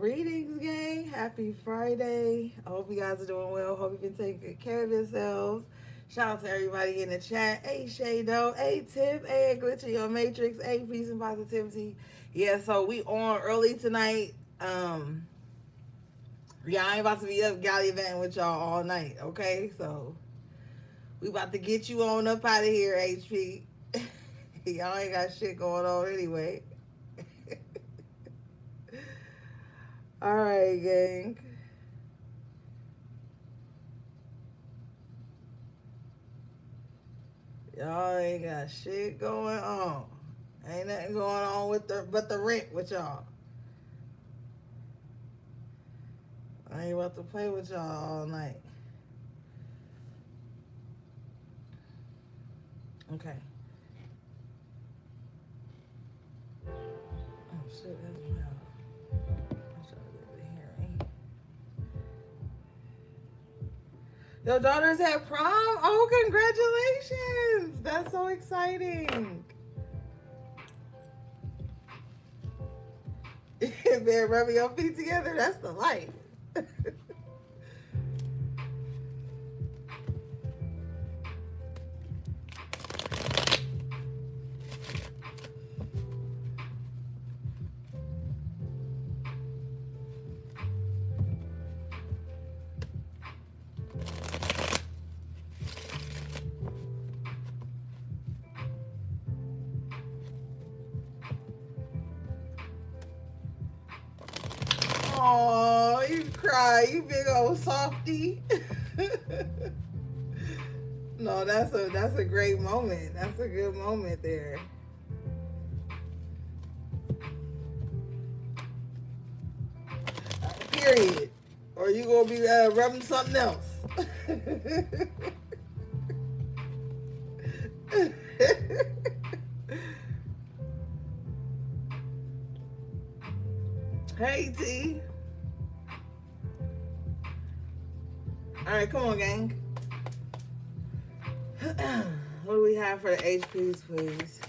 Greetings, gang. Happy Friday. I hope you guys are doing well. Hope you've been taking good care of yourselves. Shout out to everybody in the chat. Hey, Shado. Hey, Tip. Hey, Glitchy on Matrix. Hey, peace and positivity. Yeah, so we on early tonight. Yeah, I ain't about to be up gallivanting with y'all all night, okay? So we about to get you on up out of here, HP. Y'all ain't got shit going on anyway. All right, gang. Y'all ain't got shit going on. Ain't nothing going on with the rent with y'all. I ain't about to play with y'all all night. Okay. Oh shit, that's loud. I'm trying to get the hearing. Your daughters had prom? Oh, congratulations! That's so exciting. Been rubbing your feet together. That's the life. Oh, you cry, you big old softy. No, that's a great moment. That's a good moment there. Period. Or you gonna be rubbing something else. Hey T. All right, come on, gang. What do we have for the HPs, please?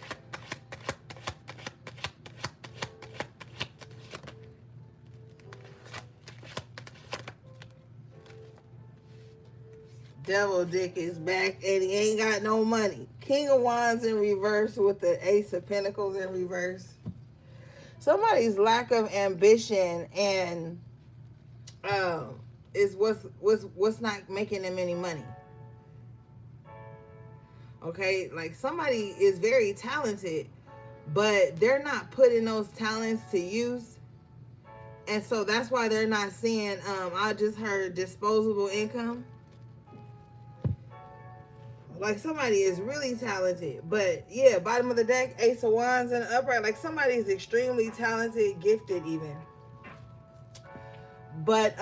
Devil Dick is back and he ain't got no money. King of Wands in reverse with the Ace of Pentacles in reverse. Somebody's lack of ambition and is what's not making them any money. Okay, like somebody is very talented, but they're not putting those talents to use, and so that's why they're not seeing. I just heard disposable income. Like somebody is really talented, but yeah, bottom of the deck, Ace of Wands and upright. Like somebody is extremely talented, gifted even, but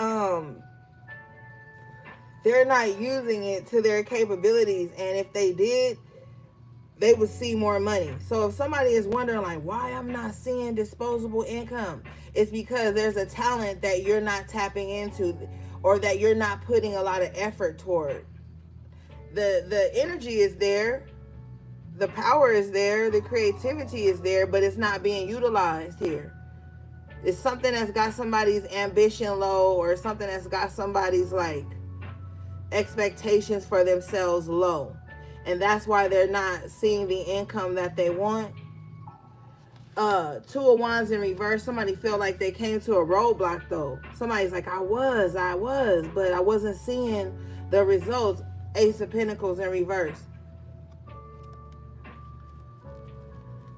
they're not using it to their capabilities, and if they did, they would see more money. So if somebody is wondering like why I'm not seeing disposable income, it's because there's a talent that you're not tapping into or that you're not putting a lot of effort toward. The energy is there, the power is there, the creativity is there, but it's not being utilized here. It's something that's got somebody's ambition low, or something that's got somebody's like expectations for themselves low, and that's why they're not seeing the income that they want. Two of Wands in reverse. Somebody feel like they came to a roadblock though. Somebody's like, I was, but I wasn't seeing the results. Ace of Pentacles in reverse.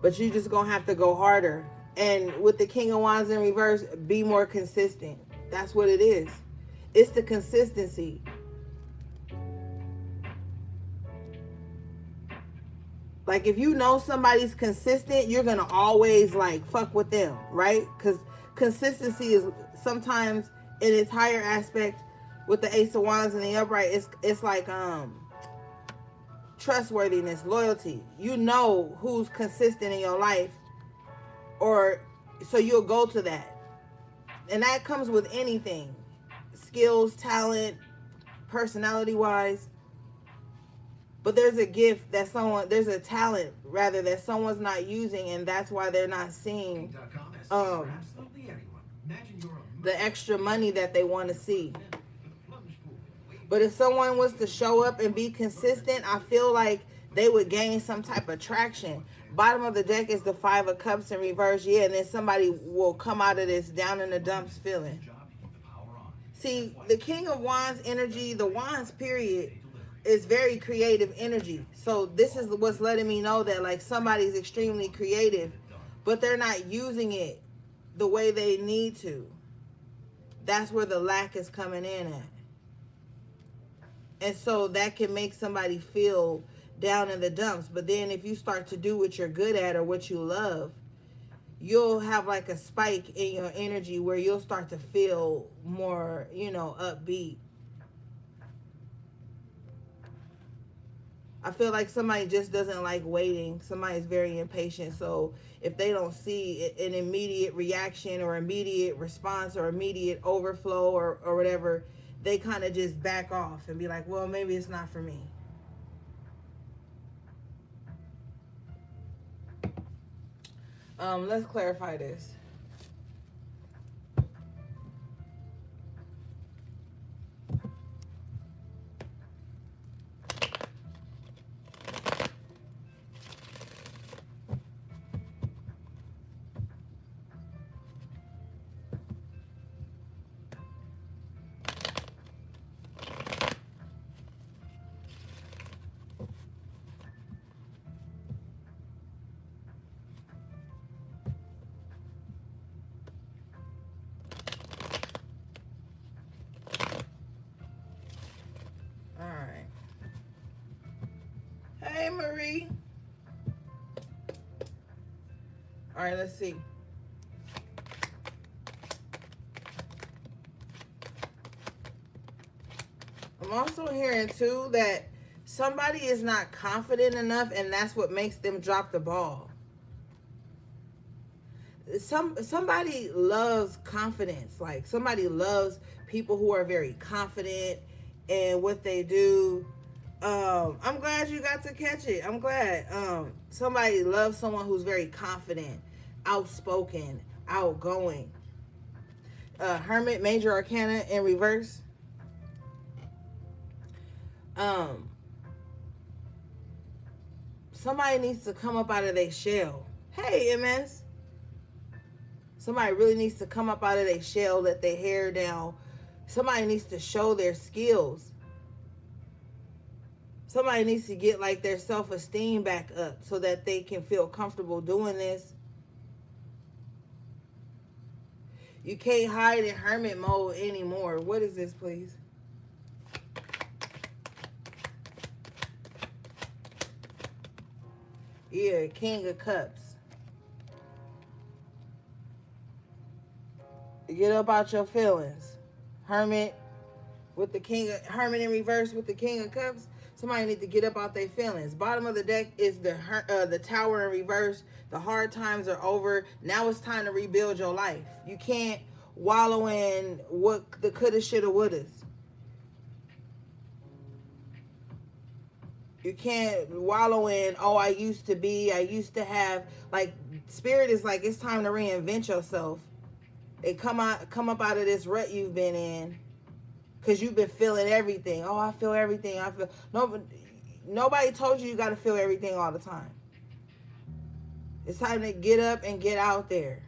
But you just gonna have to go harder. And with the King of Wands in reverse, be more consistent. That's what it is. It's the consistency. Like if you know somebody's consistent, you're gonna always like fuck with them, right? Because consistency is sometimes in its higher aspect with the Ace of Wands and the upright, it's like trustworthiness, loyalty. You know who's consistent in your life, or so you'll go to that. And that comes with anything. Skills, talent, personality wise. But there's a gift that there's a talent rather that someone's not using, and that's why they're not seeing the extra money that they want to see. But if someone was to show up and be consistent, I feel like they would gain some type of traction. Bottom of the deck is the Five of Cups in reverse. Yeah, and then somebody will come out of this down in the dumps feeling. See, the King of Wands energy, the Wands period, is very creative energy. So this is what's letting me know that like somebody's extremely creative, but they're not using it the way they need to. That's where the lack is coming in at. And so that can make somebody feel down in the dumps. But then if you start to do what you're good at or what you love, you'll have like a spike in your energy where you'll start to feel more, upbeat. I feel like somebody just doesn't like waiting. Somebody's very impatient. So if they don't see an immediate reaction or immediate response or immediate overflow or whatever, they kind of just back off and be like, well, maybe it's not for me. Let's clarify this. Hey, Marie. All right, let's see. I'm also hearing, too, that somebody is not confident enough, and that's what makes them drop the ball. Somebody loves confidence. Like, somebody loves people who are very confident in what they do. I'm glad you got to catch it. I'm glad. Somebody loves someone who's very confident, outspoken, outgoing. Hermit, Major Arcana in reverse. Somebody needs to come up out of their shell. Hey, MS. Somebody really needs to come up out of their shell, let their hair down. Somebody needs to show their skills. Somebody needs to get like their self-esteem back up so that they can feel comfortable doing this. You can't hide in hermit mode anymore. What is this, please? Yeah, King of Cups. Get up out your feelings. Hermit with the Hermit in reverse with the King of Cups. Somebody need to get up out their feelings. Bottom of the deck is the Tower in reverse. The hard times are over. Now it's time to rebuild your life. You can't wallow in what the coulda, shoulda, wouldas. You can't wallow in, oh, I used to have. Like, Spirit is like, it's time to reinvent yourself. And come up out of this rut you've been in. Because you've been feeling everything. Oh, I feel everything. Nobody told you got to feel everything all the time. It's time to get up and get out there.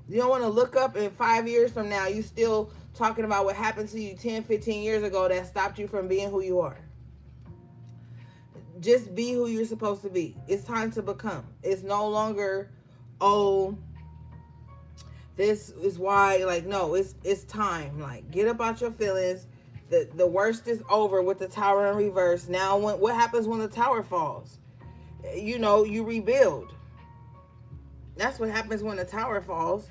You don't want to look up in 5 years from now, you still talking about what happened to you 10, 15 years ago that stopped you from being who you are. Just be who you're supposed to be. It's time to become. It's no longer, oh, this is why, like, no, it's time. Like, get up out your feelings. The worst is over with the Tower in reverse. Now, what happens when the tower falls? You rebuild. That's what happens when the tower falls.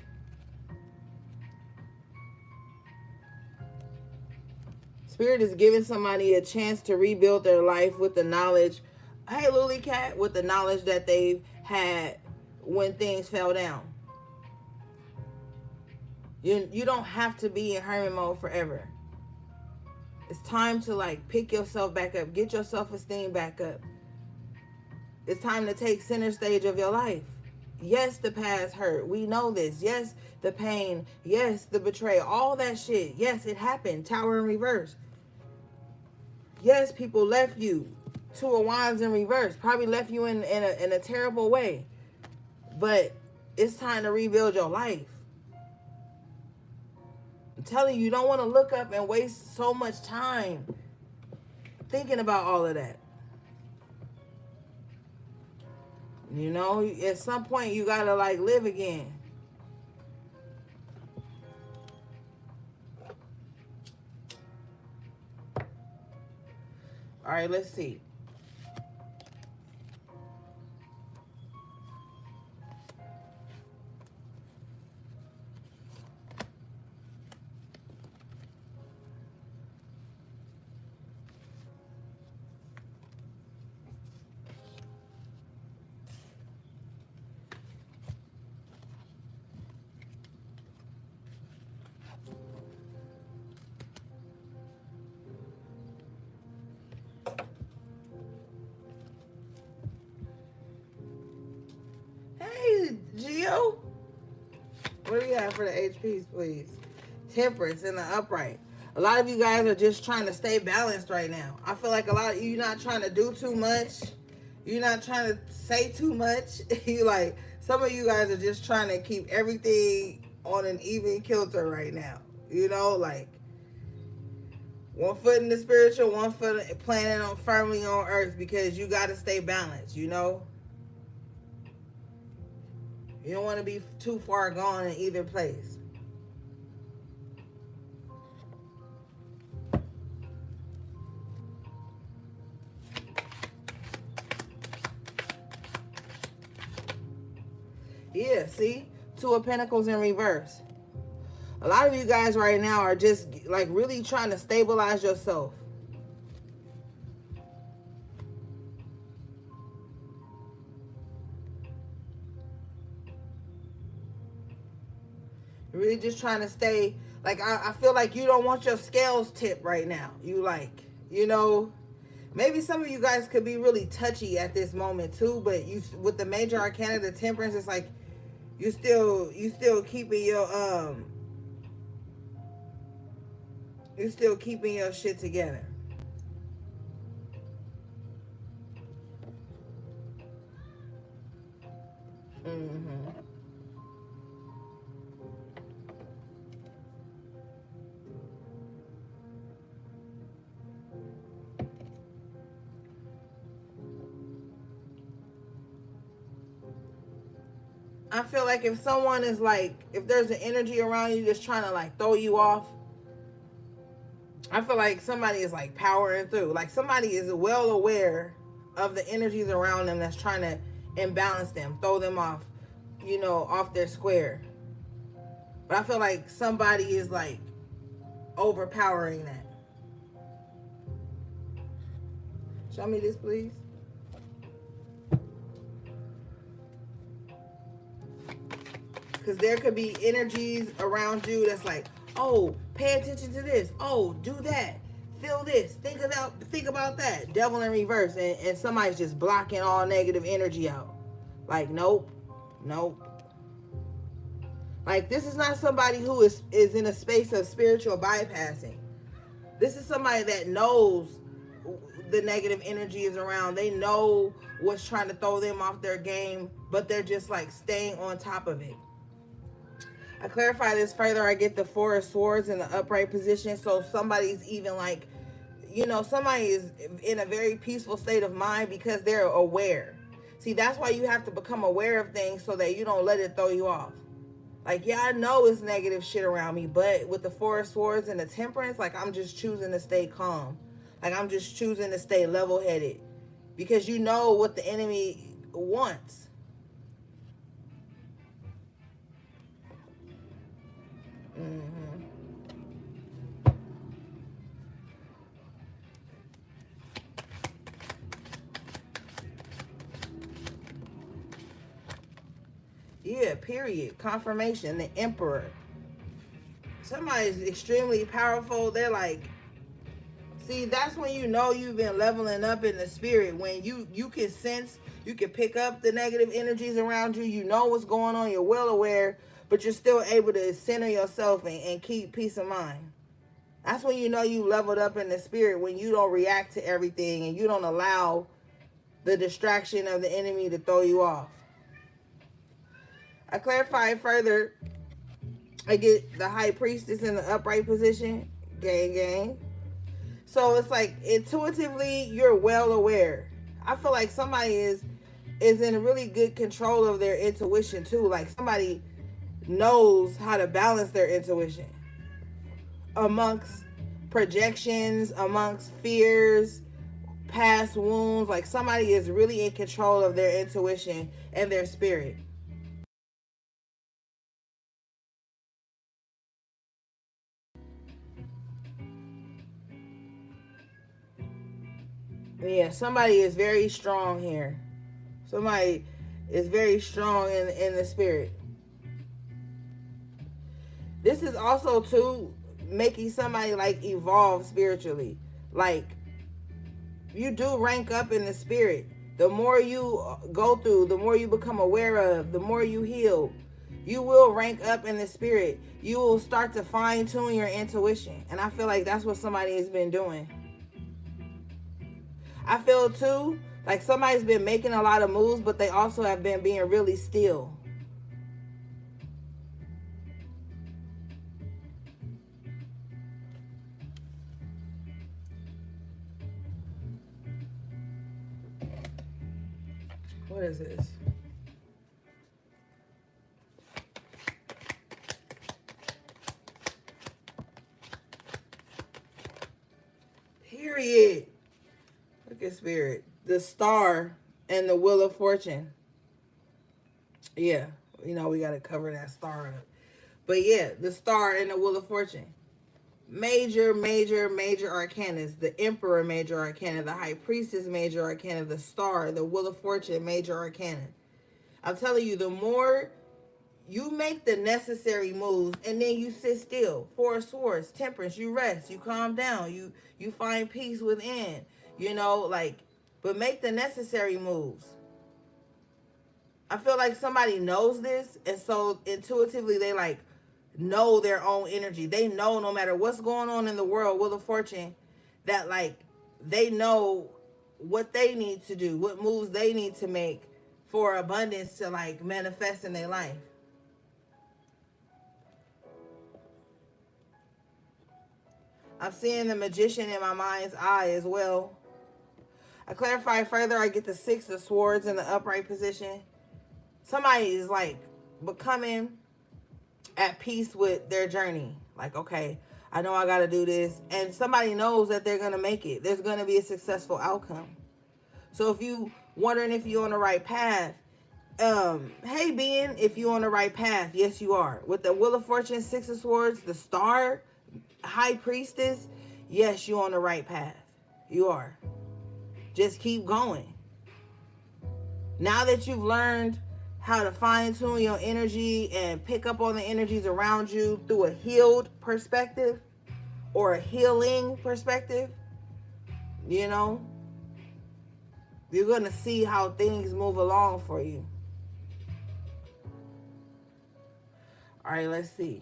Spirit is giving somebody a chance to rebuild their life with the knowledge, hey, Lily Cat, with the knowledge that they've had when things fell down. You don't have to be in hermit mode forever. It's time to, like, pick yourself back up. Get your self-esteem back up. It's time to take center stage of your life. Yes, the past hurt. We know this. Yes, the pain. Yes, the betrayal. All that shit. Yes, it happened. Tower in reverse. Yes, people left you. Two of Wands in reverse. Probably left you in a terrible way. But it's time to rebuild your life. I'm telling you, you don't want to look up and waste so much time thinking about all of that. You know, at some point you gotta like live again. All right, let's see. Hey, Gio. What do you have for the HPs, please? Temperance in the upright. A lot of you guys are just trying to stay balanced right now. I feel like a lot of you not trying to do too much. You're not trying to say too much. You like, some of you guys are just trying to keep everything on an even kilter right now. You know, like one foot in the spiritual, one foot planted on firmly on earth, because you got to stay balanced, you know? You don't want to be too far gone in either place. Yeah, see? Two of Pentacles in reverse. A lot of you guys right now are just like really trying to stabilize yourself. You're really just trying to stay, like, I feel like you don't want your scales tipped right now. You like, you know, maybe some of you guys could be really touchy at this moment too, but you, with the major arcana, the Temperance, it's like you still keeping your you're still keeping your shit together. Mm-hmm. I feel like if someone is like, if there's an energy around you just trying to like throw you off, I feel like somebody is like powering through. Like somebody is well aware of the energies around them that's trying to imbalance them, throw them off, you know, off their square. But I feel like somebody is like overpowering that. Show me this, please. Because there could be energies around you that's like, oh, pay attention to this. Oh, do that. Feel this. Think about that. Devil in reverse. And somebody's just blocking all negative energy out. Like, nope. Nope. Like, this is not somebody who is in a space of spiritual bypassing. This is somebody that knows the negative energy is around. They know what's trying to throw them off their game, but they're just like staying on top of it. I clarify this further. I get the Four of Swords in the upright position. So somebody's even like, you know, somebody is in a very peaceful state of mind because they're aware. See, that's why you have to become aware of things so that you don't let it throw you off. Like, yeah, I know it's negative shit around me, but with the Four of Swords and the Temperance, like, I'm just choosing to stay calm. Like, I'm just choosing to stay level-headed because you know what the enemy wants. Mm-hmm. Yeah, period. Confirmation. The Emperor. Somebody's extremely powerful. They're like See, that's when you know you've been leveling up in the spirit. When you can sense, you can pick up the negative energies around you. You know what's going on. You're well aware, but you're still able to center yourself and keep peace of mind. That's when you know you leveled up in the spirit, when you don't react to everything and you don't allow the distraction of the enemy to throw you off. I clarify further. I get the high priestess in the upright position. Gang, gang. So it's like intuitively, you're well aware. I feel like somebody is in really good control of their intuition too. Like somebody knows how to balance their intuition amongst projections, amongst fears, past wounds. Like somebody is really in control of their intuition and their spirit. Yeah, somebody is very strong here. Somebody is very strong in the spirit. This is also too making somebody like evolve spiritually. Like you do rank up in the spirit. The more you go through, the more you become aware of, the more you heal, you will rank up in the spirit. You will start to fine tune your intuition. And I feel like that's what somebody has been doing. I feel too like somebody's been making a lot of moves, but they also have been being really still. What is this? Period. Look at spirit. The star and the wheel of fortune. Yeah, you know we got to cover that star up. But yeah, the star and the wheel of fortune. Major arcanas. The emperor, major arcana. The high priestess, major arcana. The star, the wheel of fortune, major arcana. I'm telling you, the more you make the necessary moves and then you sit still. Four of Swords, temperance, you rest, you calm down, you find peace within. You know, like, but make the necessary moves. I feel like somebody knows this, and so intuitively they like know their own energy. They know no matter what's going on in the world, Wheel of Fortune, that like they know what they need to do, what moves they need to make for abundance to like manifest in their life. I'm seeing the Magician in my mind's eye as well. I clarify further, I get the Six of Swords in the upright position. Somebody is like becoming at peace with their journey. Like, okay, I know I got to do this. And somebody knows that they're going to make it. There's going to be a successful outcome. So if you wondering if you're on the right path, hey, being, if you're on the right path, yes, you are. With the Wheel of Fortune, Six of Swords, the Star, High Priestess, yes, you're on the right path. You are. Just keep going. Now that you've learned how to fine tune your energy and pick up on the energies around you through a healed perspective or a healing perspective, you know, you're going to see how things move along for you. All right, let's see.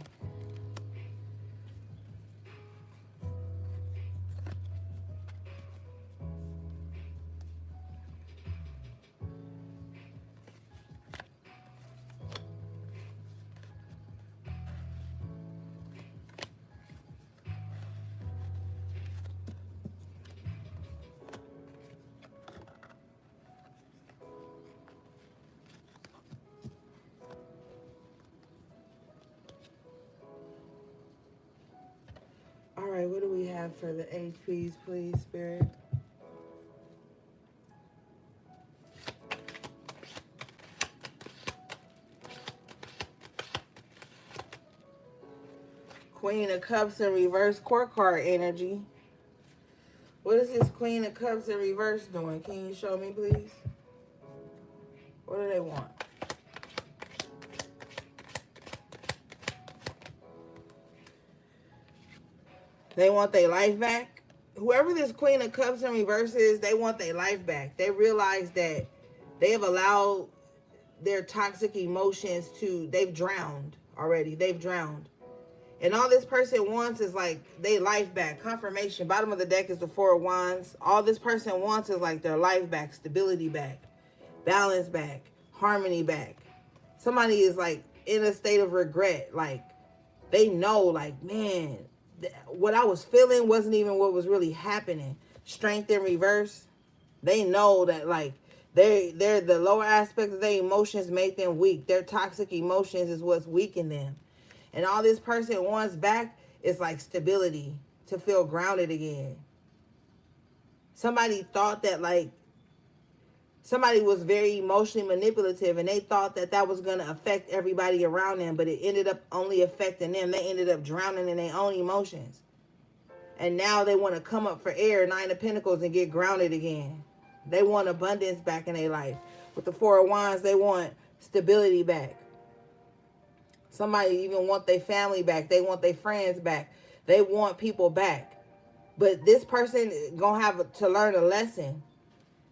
All right, what do we have for the HPs, please, Spirit? Queen of Cups in reverse, court card energy. What is this Queen of Cups in reverse doing? Can you show me, please? What do they want? They want their life back? whoever this Queen of Cups in reverse is, they want their life back. They realize that they have allowed their toxic emotions to, they've drowned already. They've drowned. And all this person wants is like their life back. Confirmation. Bottom of the deck is the Four of Wands. All this person wants is like their life back, stability back, balance back, harmony back. Somebody is like in a state of regret. Like they know, like, man, what I was feeling wasn't even what was really happening. Strength in reverse. They know that like they're the lower aspect of their emotions make them weak. Their toxic emotions is what's weakening them. And all this person wants back is like stability, to feel grounded again. Somebody thought that like somebody was very emotionally manipulative and they thought that that was going to affect everybody around them, but it ended up only affecting them. They ended up drowning in their own emotions. And now they want to come up for air, Nine of Pentacles, and get grounded again. They want abundance back in their life. With the Four of Wands, they want stability back. Somebody even want their family back. They want their friends back. They want people back. But this person going to have to learn a lesson,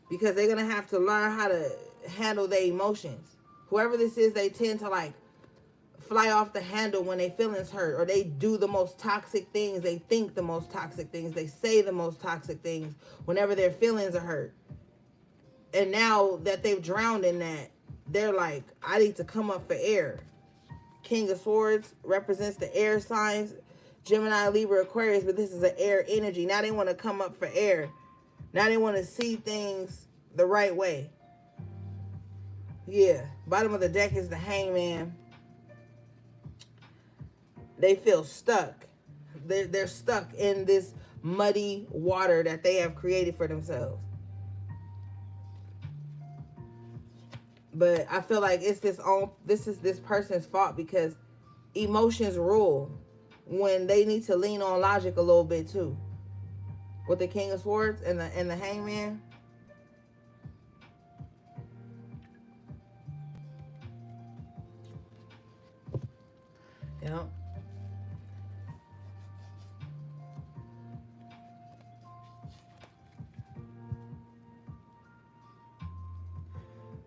because they're going to have to learn how to handle their emotions. Whoever this is, they tend to like fly off the handle when their feelings hurt, or they do the most toxic things. They think the most toxic things. They say the most toxic things whenever their feelings are hurt. And now that they've drowned in that, they're like, I need to come up for air. King of Swords represents the air signs, Gemini, Libra, Aquarius, but this is an air energy. Now they want to come up for air. Now they want to see things the right way. Yeah. Bottom of the deck is the Hangman. They feel stuck. They're stuck in this muddy water that they have created for themselves. But I feel like this is this person's fault, because emotions rule when they need to lean on logic a little bit too. With the King of Swords and the Hangman. Yeah.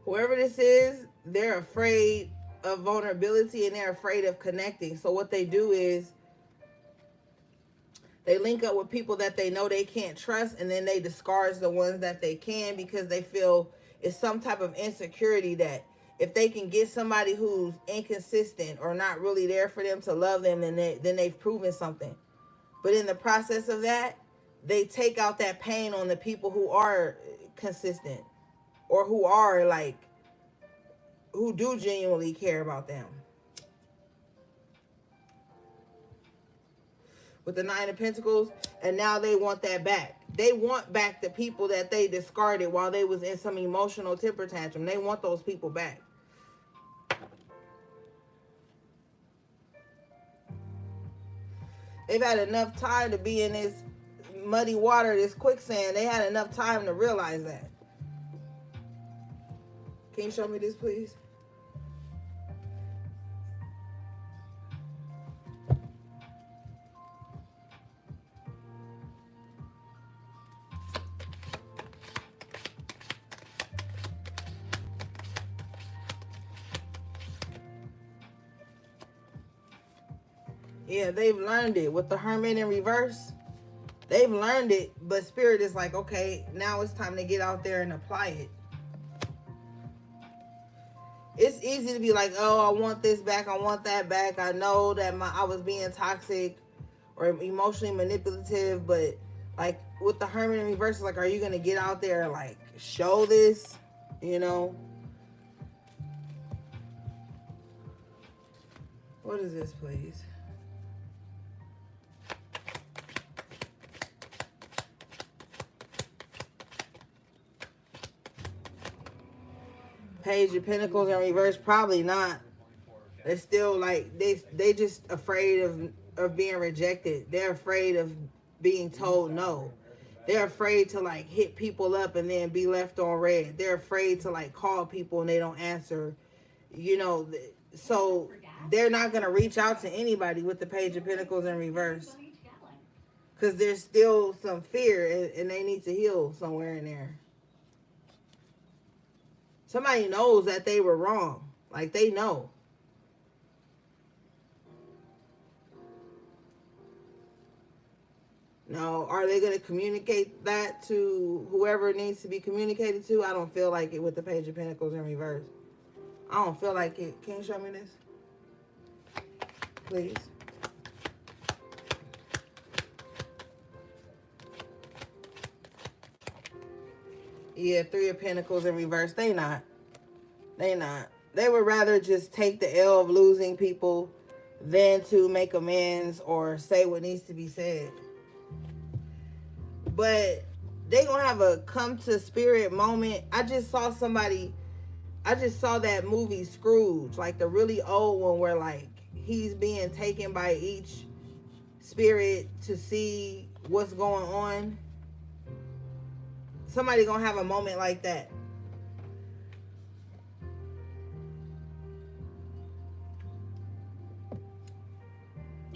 Whoever this is, they're afraid of vulnerability and they're afraid of connecting. So what they do is they link up with people that they know they can't trust, and then they discard the ones that they can, because they feel it's some type of insecurity that if they can get somebody who's inconsistent or not really there for them to love them, then they've proven something. But in the process of that, they take out that pain on the people who are consistent, or who are like, who do genuinely care about them. With the Nine of Pentacles, and now they want that back. They want back the people that they discarded while they was in some emotional temper tantrum. They want those people back. They've had enough time to be in this muddy water, this quicksand. They had enough time to realize that. Can you show me this, please? Yeah, they've learned it. With the Hermit in reverse, they've learned it, but Spirit is like, okay, now it's time to get out there and apply it. It's easy to be like, oh, I want this back, I want that back. I know that I was being toxic or emotionally manipulative, but like with the Hermit in reverse, like, are you going to get out there and like show this, you know? What is this, please? Page of Pentacles in reverse, probably not. They're still like, they just afraid of being rejected. They're afraid of being told no. They're afraid to like hit people up and then be left on red. They're afraid to like call people and they don't answer, you know. So they're not going to reach out to anybody with the Page of Pentacles in reverse. Because there's still some fear and they need to heal somewhere in there. Somebody knows that they were wrong. Like, they know. Now, are they going to communicate that to whoever it needs to be communicated to? I don't feel like it with the Page of Pentacles in reverse. I don't feel like it. Can you show me this? Please. Yeah, Three of Pentacles in reverse. They not. They not. They would rather just take the L of losing people than to make amends or say what needs to be said. But they gonna have a come to spirit moment. I just saw that movie Scrooge, like the really old one where like he's being taken by each spirit to see what's going on. Somebody gonna have a moment like that.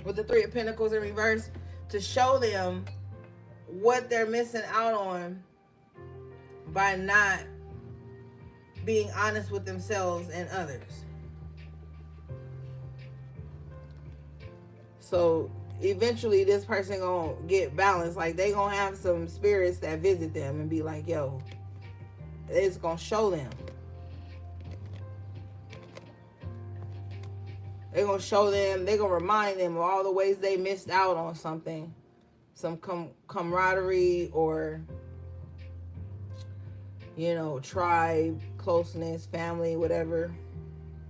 With the Three of Pentacles in reverse, to show them what they're missing out on by not being honest with themselves and others. So eventually this person gonna get balanced. Like, they gonna have some spirits that visit them and be like, yo, it's gonna show them. They're gonna show them, they're gonna remind them of all the ways they missed out on something. Some camaraderie or, you know, tribe, closeness, family, whatever.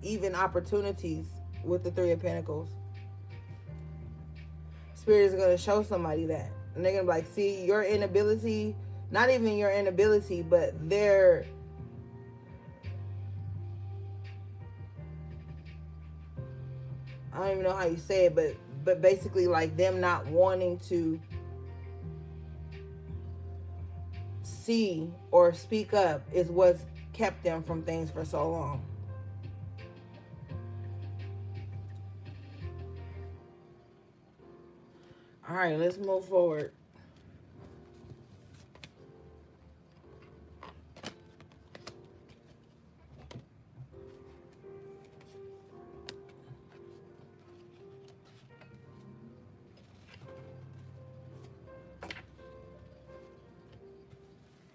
Even opportunities with the Three of Pentacles. Spirit is going to show somebody that. And they're going to be like, see, your inability, not even your inability, but their... I don't even know how you say it, but basically like them not wanting to see or speak up is what's kept them from things for so long. All right, let's move forward.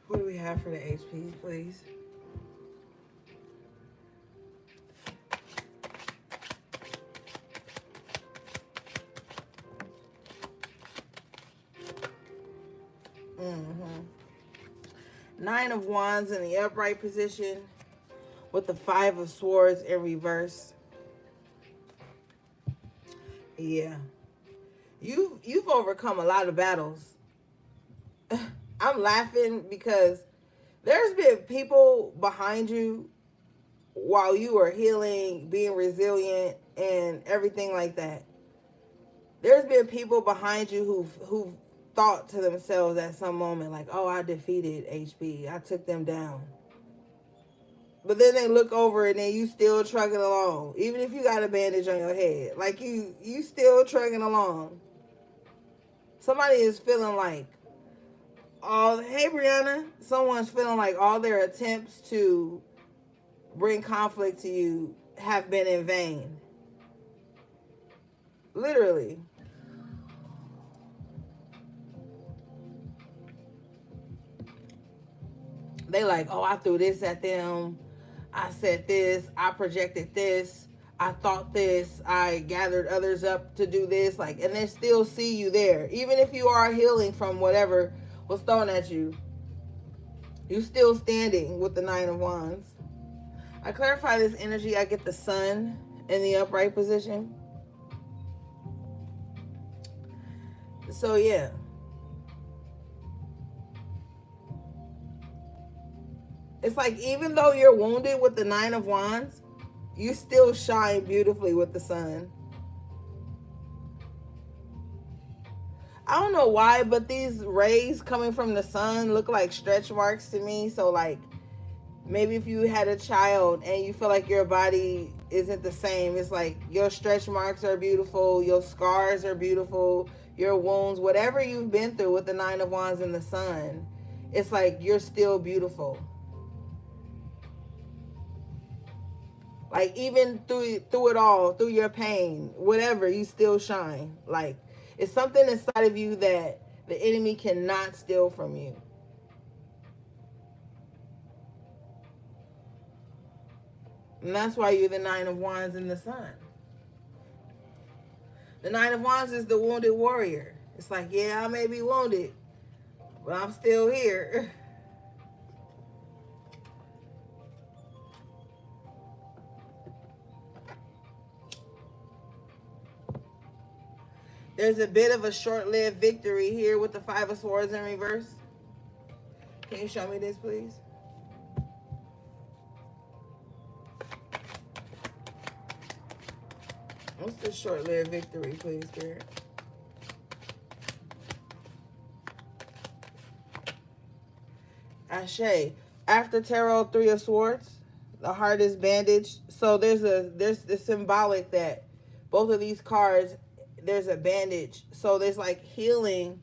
What do we have for the HP, please? Nine of Wands in the upright position with the Five of Swords in reverse. Yeah. You've overcome a lot of battles. I'm laughing because there's been people behind you while you are healing, being resilient, and everything like that. There's been people behind you who've thought to themselves at some moment, like, oh, I defeated HP. I took them down. But then they look over and then you still trucking along. Even if you got a bandage on your head. Like, you still trucking along. Somebody is feeling like, hey, Brianna. Someone's feeling like all their attempts to bring conflict to you have been in vain. Literally. They like, oh, I threw this at them. I said this. I projected this. I thought this. I gathered others up to do this. Like, and they still see you there. Even if you are healing from whatever was thrown at you, you're still standing with the Nine of Wands. I clarify this energy. I get the Sun in the upright position. So, yeah. It's like, even though you're wounded with the Nine of Wands, you still shine beautifully with the Sun. I don't know why, but these rays coming from the sun look like stretch marks to me. So, like, maybe if you had a child and you feel like your body isn't the same, it's like your stretch marks are beautiful, your scars are beautiful, your wounds, whatever you've been through with the Nine of Wands and the Sun, it's like you're still beautiful. Like even through it all, through your pain, whatever, you still shine. Like it's something inside of you that the enemy cannot steal from you. And that's why you're the Nine of Wands and the Sun. The Nine of Wands is the wounded warrior. It's like, yeah, I may be wounded, but I'm still here. There's a bit of a short-lived victory here with the Five of Swords in reverse. Can you show me this, please? What's the short-lived victory, please, Spirit? Ashe. After Tarot, Three of Swords, the heart is bandaged. So there's the symbolic that both of these cards, there's a bandage. So there's like healing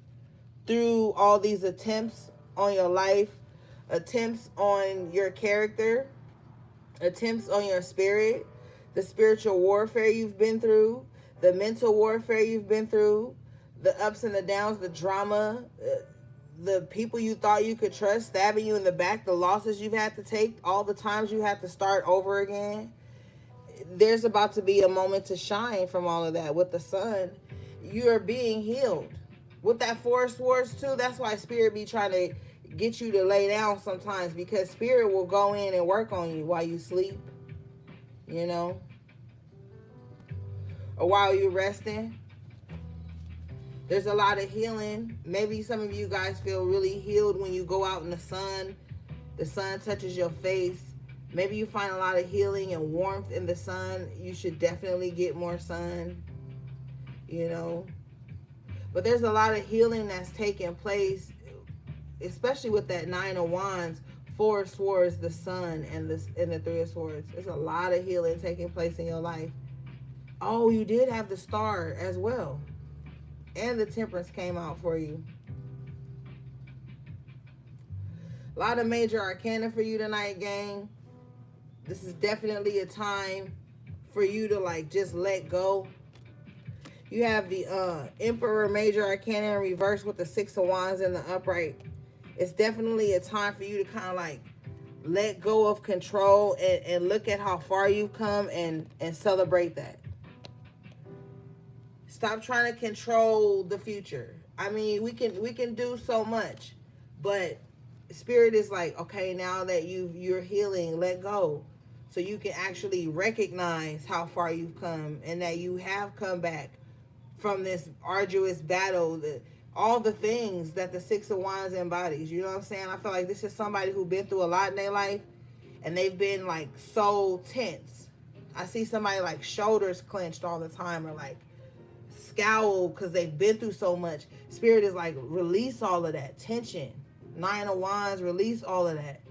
through all these attempts on your life, attempts on your character, attempts on your spirit, the spiritual warfare you've been through, the mental warfare you've been through, the ups and the downs, the drama, the people you thought you could trust stabbing you in the back, the losses you've had to take, all the times you had to start over again. There's about to be a moment to shine from all of that. With the Sun, you are being healed. With that Four of Swords too, that's why Spirit be trying to get you to lay down sometimes, because Spirit will go in and work on you while you sleep, you know, or while you're resting. There's a lot of healing. Maybe some of you guys feel really healed when you go out in the sun. The sun touches your face. Maybe you find a lot of healing and warmth in the sun. You should definitely get more sun, you know. But there's a lot of healing that's taking place, especially with that Nine of Wands, Four of Swords, the Sun, and the Three of Swords. There's a lot of healing taking place in your life. Oh, you did have the Star as well. And the Temperance came out for you. A lot of major arcana for you tonight, gang. This is definitely a time for you to like just let go. You have the Emperor major arcana in reverse with the Six of Wands in the upright. It's definitely a time for you to kind of like let go of control and look at how far you've come and celebrate that. Stop trying to control the future. I mean, we can do so much, but Spirit is like, okay, now that you're healing, let go, so you can actually recognize how far you've come and that you have come back from this arduous battle. All the things that the Six of Wands embodies. You know what I'm saying? I feel like this is somebody who's been through a lot in their life, and they've been like so tense. I see somebody like shoulders clenched all the time, or like scowl because they've been through so much. Spirit is like, release all of that tension. Nine of Wands, release all of that,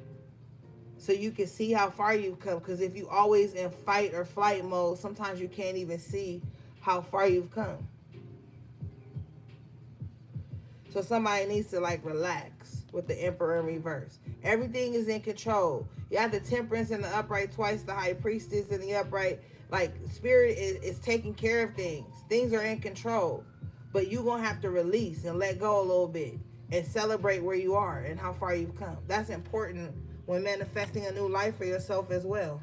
so you can see how far you've come. Because if you always in fight or flight mode, sometimes you can't even see how far you've come. So somebody needs to like relax with the Emperor in reverse. Everything is in control. You have the Temperance in the upright twice, the High Priestess in the upright. Like Spirit is taking care of things. Things are in control. But you're going to have to release and let go a little bit and celebrate where you are and how far you've come. That's important when manifesting a new life for yourself as well.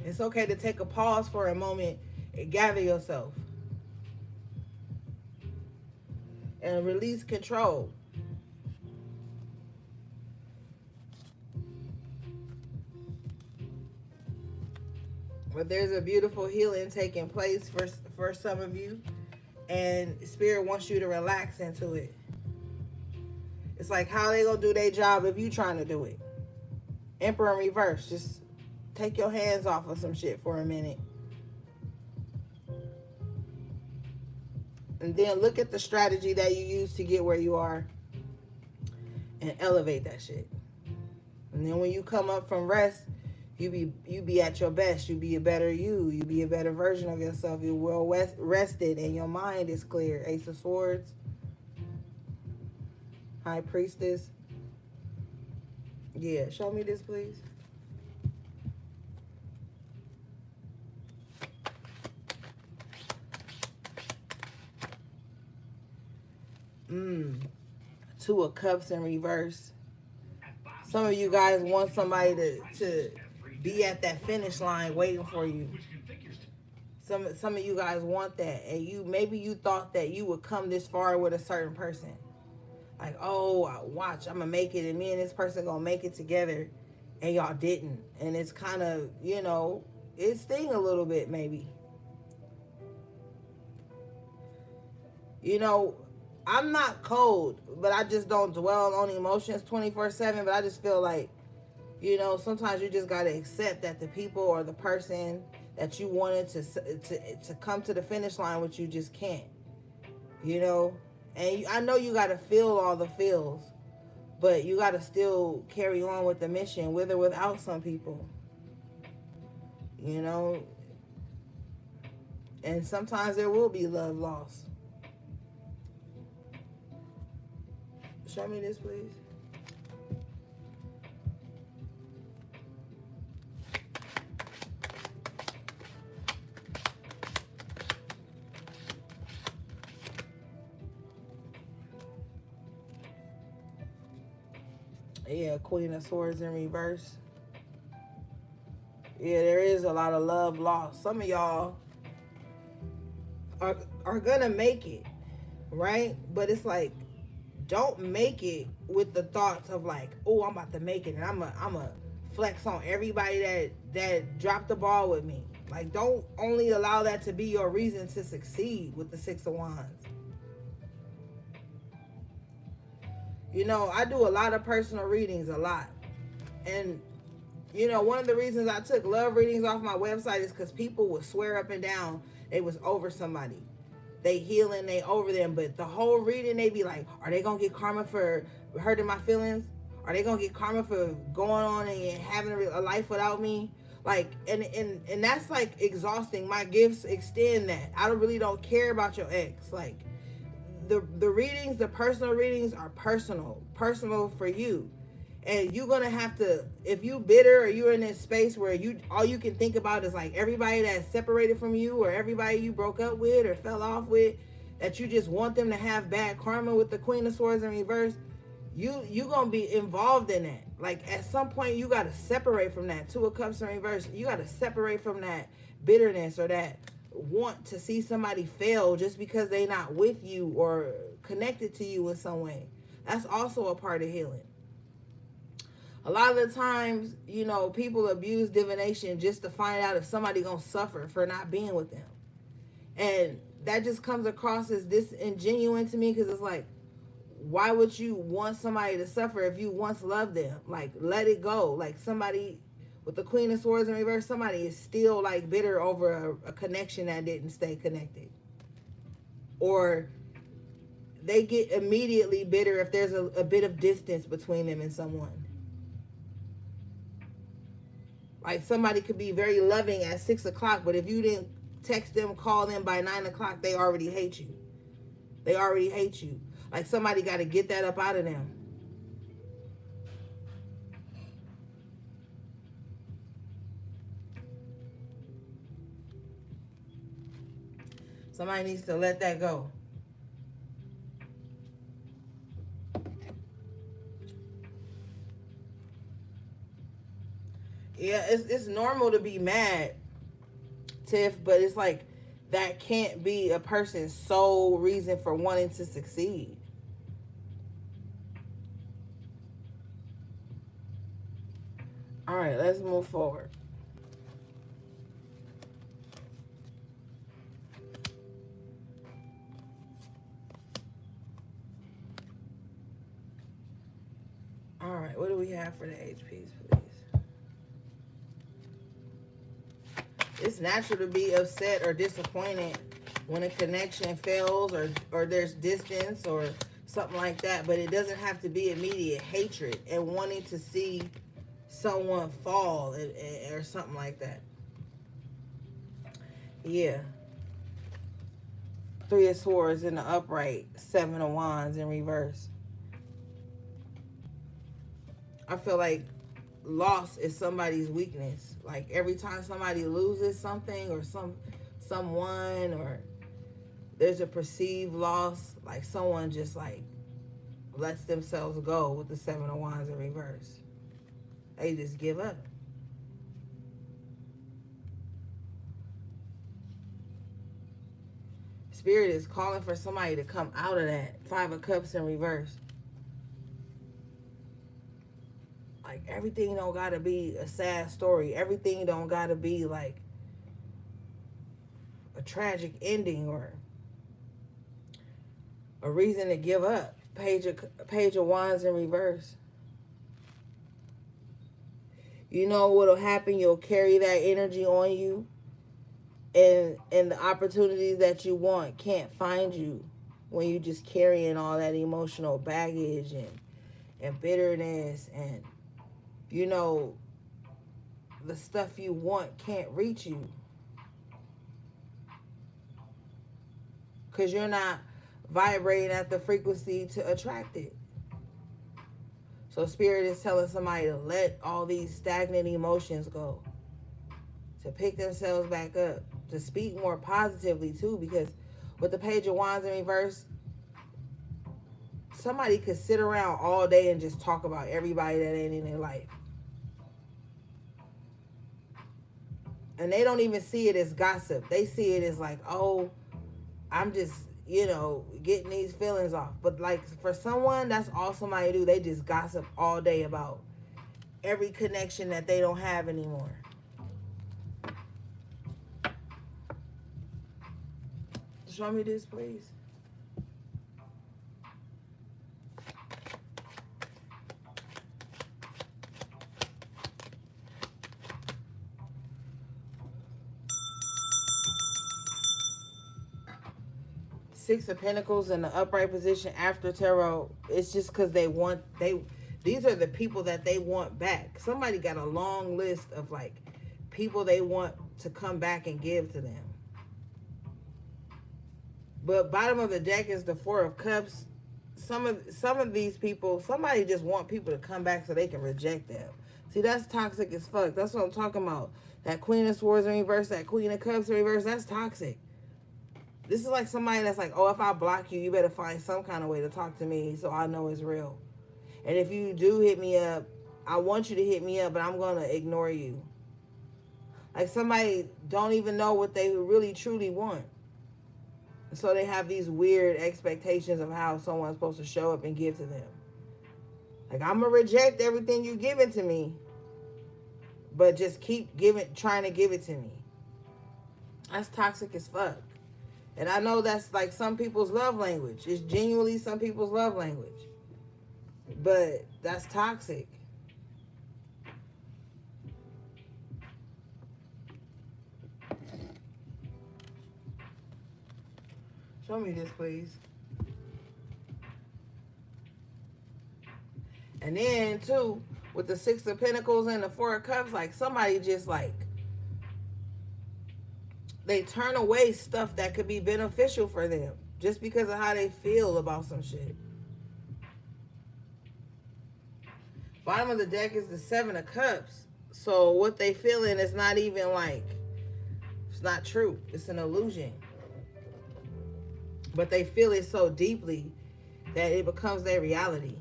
It's okay to take a pause for a moment and gather yourself and release control. But there's a beautiful healing taking place for some of you, and Spirit wants you to relax into it. It's like, how they gonna do their job if you trying to do it? Emperor in reverse. Just take your hands off of some shit for a minute. And then look at the strategy that you use to get where you are and elevate that shit. And then when you come up from rest, You be at your best. You be a better you. You be a better version of yourself. You're well rested and your mind is clear. Ace of Swords. High Priestess. Yeah, show me this, please. Two of Cups in reverse. Some of you guys want somebody to be at that finish line waiting for you. Some of you guys want that, and maybe you thought that you would come this far with a certain person. Like, oh, watch, I'm gonna make it, and me and this person gonna make it together, and y'all didn't. And it's kind of, it sting a little bit, maybe. I'm not cold, but I just don't dwell on emotions 24/7. But I just feel like, sometimes you just gotta accept that the people or the person that you wanted to come to the finish line with you just can't. And I know you gotta feel all the feels, but you gotta still carry on with the mission, with or without some people. And sometimes there will be love lost. Show me this, please. Yeah, Queen of Swords in reverse. Yeah, there is a lot of love lost. Some of y'all are gonna make it, right? But it's like, don't make it with the thoughts of like, oh, I'm about to make it, and I'm a flex on everybody that dropped the ball with me. Like, don't only allow that to be your reason to succeed with the Six of Wands. I do a lot of personal readings, a lot. And, one of the reasons I took love readings off my website is because people would swear up and down they was over somebody. They healing, they over them. But the whole reading, they be like, are they going to get karma for hurting my feelings? Are they going to get karma for going on and having a life without me? Like, and that's like exhausting. My gifts extend that. I really don't care about your ex. Like, the readings, the personal readings are personal for you. And you're gonna have to, if you bitter or you're in this space where all you can think about is like everybody that's separated from you or everybody you broke up with or fell off with, that you just want them to have bad karma with the Queen of Swords in reverse, you gonna be involved in that. Like, at some point you gotta separate from that. Two of Cups in reverse, you gotta separate from that bitterness or that want to see somebody fail just because they not with you or connected to you in some way. That's also a part of healing. A lot of the times, people abuse divination just to find out if somebody gonna suffer for not being with them. And that just comes across as disingenuous to me, because it's like, why would you want somebody to suffer if you once loved them? Like, let it go. Like, somebody with the Queen of Swords in reverse, somebody is still like bitter over a connection that didn't stay connected. Or they get immediately bitter if there's a bit of distance between them and someone. Like, somebody could be very loving at 6 o'clock, but if you didn't text them, call them by 9 o'clock, they already hate you. They already hate you. Like, somebody got to get that up out of them. Somebody needs to let that go. Yeah, it's normal to be mad, Tiff, but it's like, that can't be a person's sole reason for wanting to succeed. All right, let's move forward. All right, what do we have for the HPs, please? It's natural to be upset or disappointed when a connection fails or there's distance or something like that, but it doesn't have to be immediate hatred and wanting to see someone fall or something like that. Yeah. Three of Swords in the upright, Seven of Wands in reverse. I feel like loss is somebody's weakness. Like every time somebody loses something or someone or there's a perceived loss, like someone just like lets themselves go with the Seven of Wands in reverse. They just give up. Spirit is calling for somebody to come out of that. Five of Cups in reverse. Like everything don't gotta be a sad story. Everything don't gotta be like a tragic ending or a reason to give up. Page of Wands in reverse. You know what'll happen? You'll carry that energy on you, and the opportunities that you want can't find you when you just carrying all that emotional baggage and bitterness, and you know the stuff you want can't reach you because you're not vibrating at the frequency to attract it. So Spirit is telling somebody to let all these stagnant emotions go, to pick themselves back up, to speak more positively too, because with the Page of Wands in reverse, somebody could sit around all day and just talk about everybody that ain't in their life. And they don't even see it as gossip. They see it as like, oh, I'm just, getting these feelings off. But like for someone, that's all somebody do. They just gossip all day about every connection that they don't have anymore. Show me this, please. Six of Pentacles in the upright position after tarot. It's just because these are the people that they want back. Somebody got a long list of like people they want to come back and give to them. But bottom of the deck is the Four of Cups. Some of these people, somebody just want people to come back so they can reject them. See, that's toxic as fuck. That's what I'm talking about. That Queen of Swords in reverse, that Queen of Cups in reverse, that's toxic. This is like somebody that's like, oh, if I block you, you better find some kind of way to talk to me so I know it's real. And if you do hit me up, I want you to hit me up, but I'm going to ignore you. Like somebody don't even know what they really truly want. So they have these weird expectations of how someone's supposed to show up and give to them. Like, I'm going to reject everything you giving to me, but just keep trying to give it to me. That's toxic as fuck. And I know that's like some people's love language. It's genuinely some people's love language. But that's toxic. Show me this, please. And then, too, with the Six of Pentacles and the Four of Cups, like somebody just like, they turn away stuff that could be beneficial for them just because of how they feel about some shit. Bottom of the deck is the Seven of Cups. So what they feeling is not even like, it's not true. It's an illusion. But they feel it so deeply that it becomes their reality.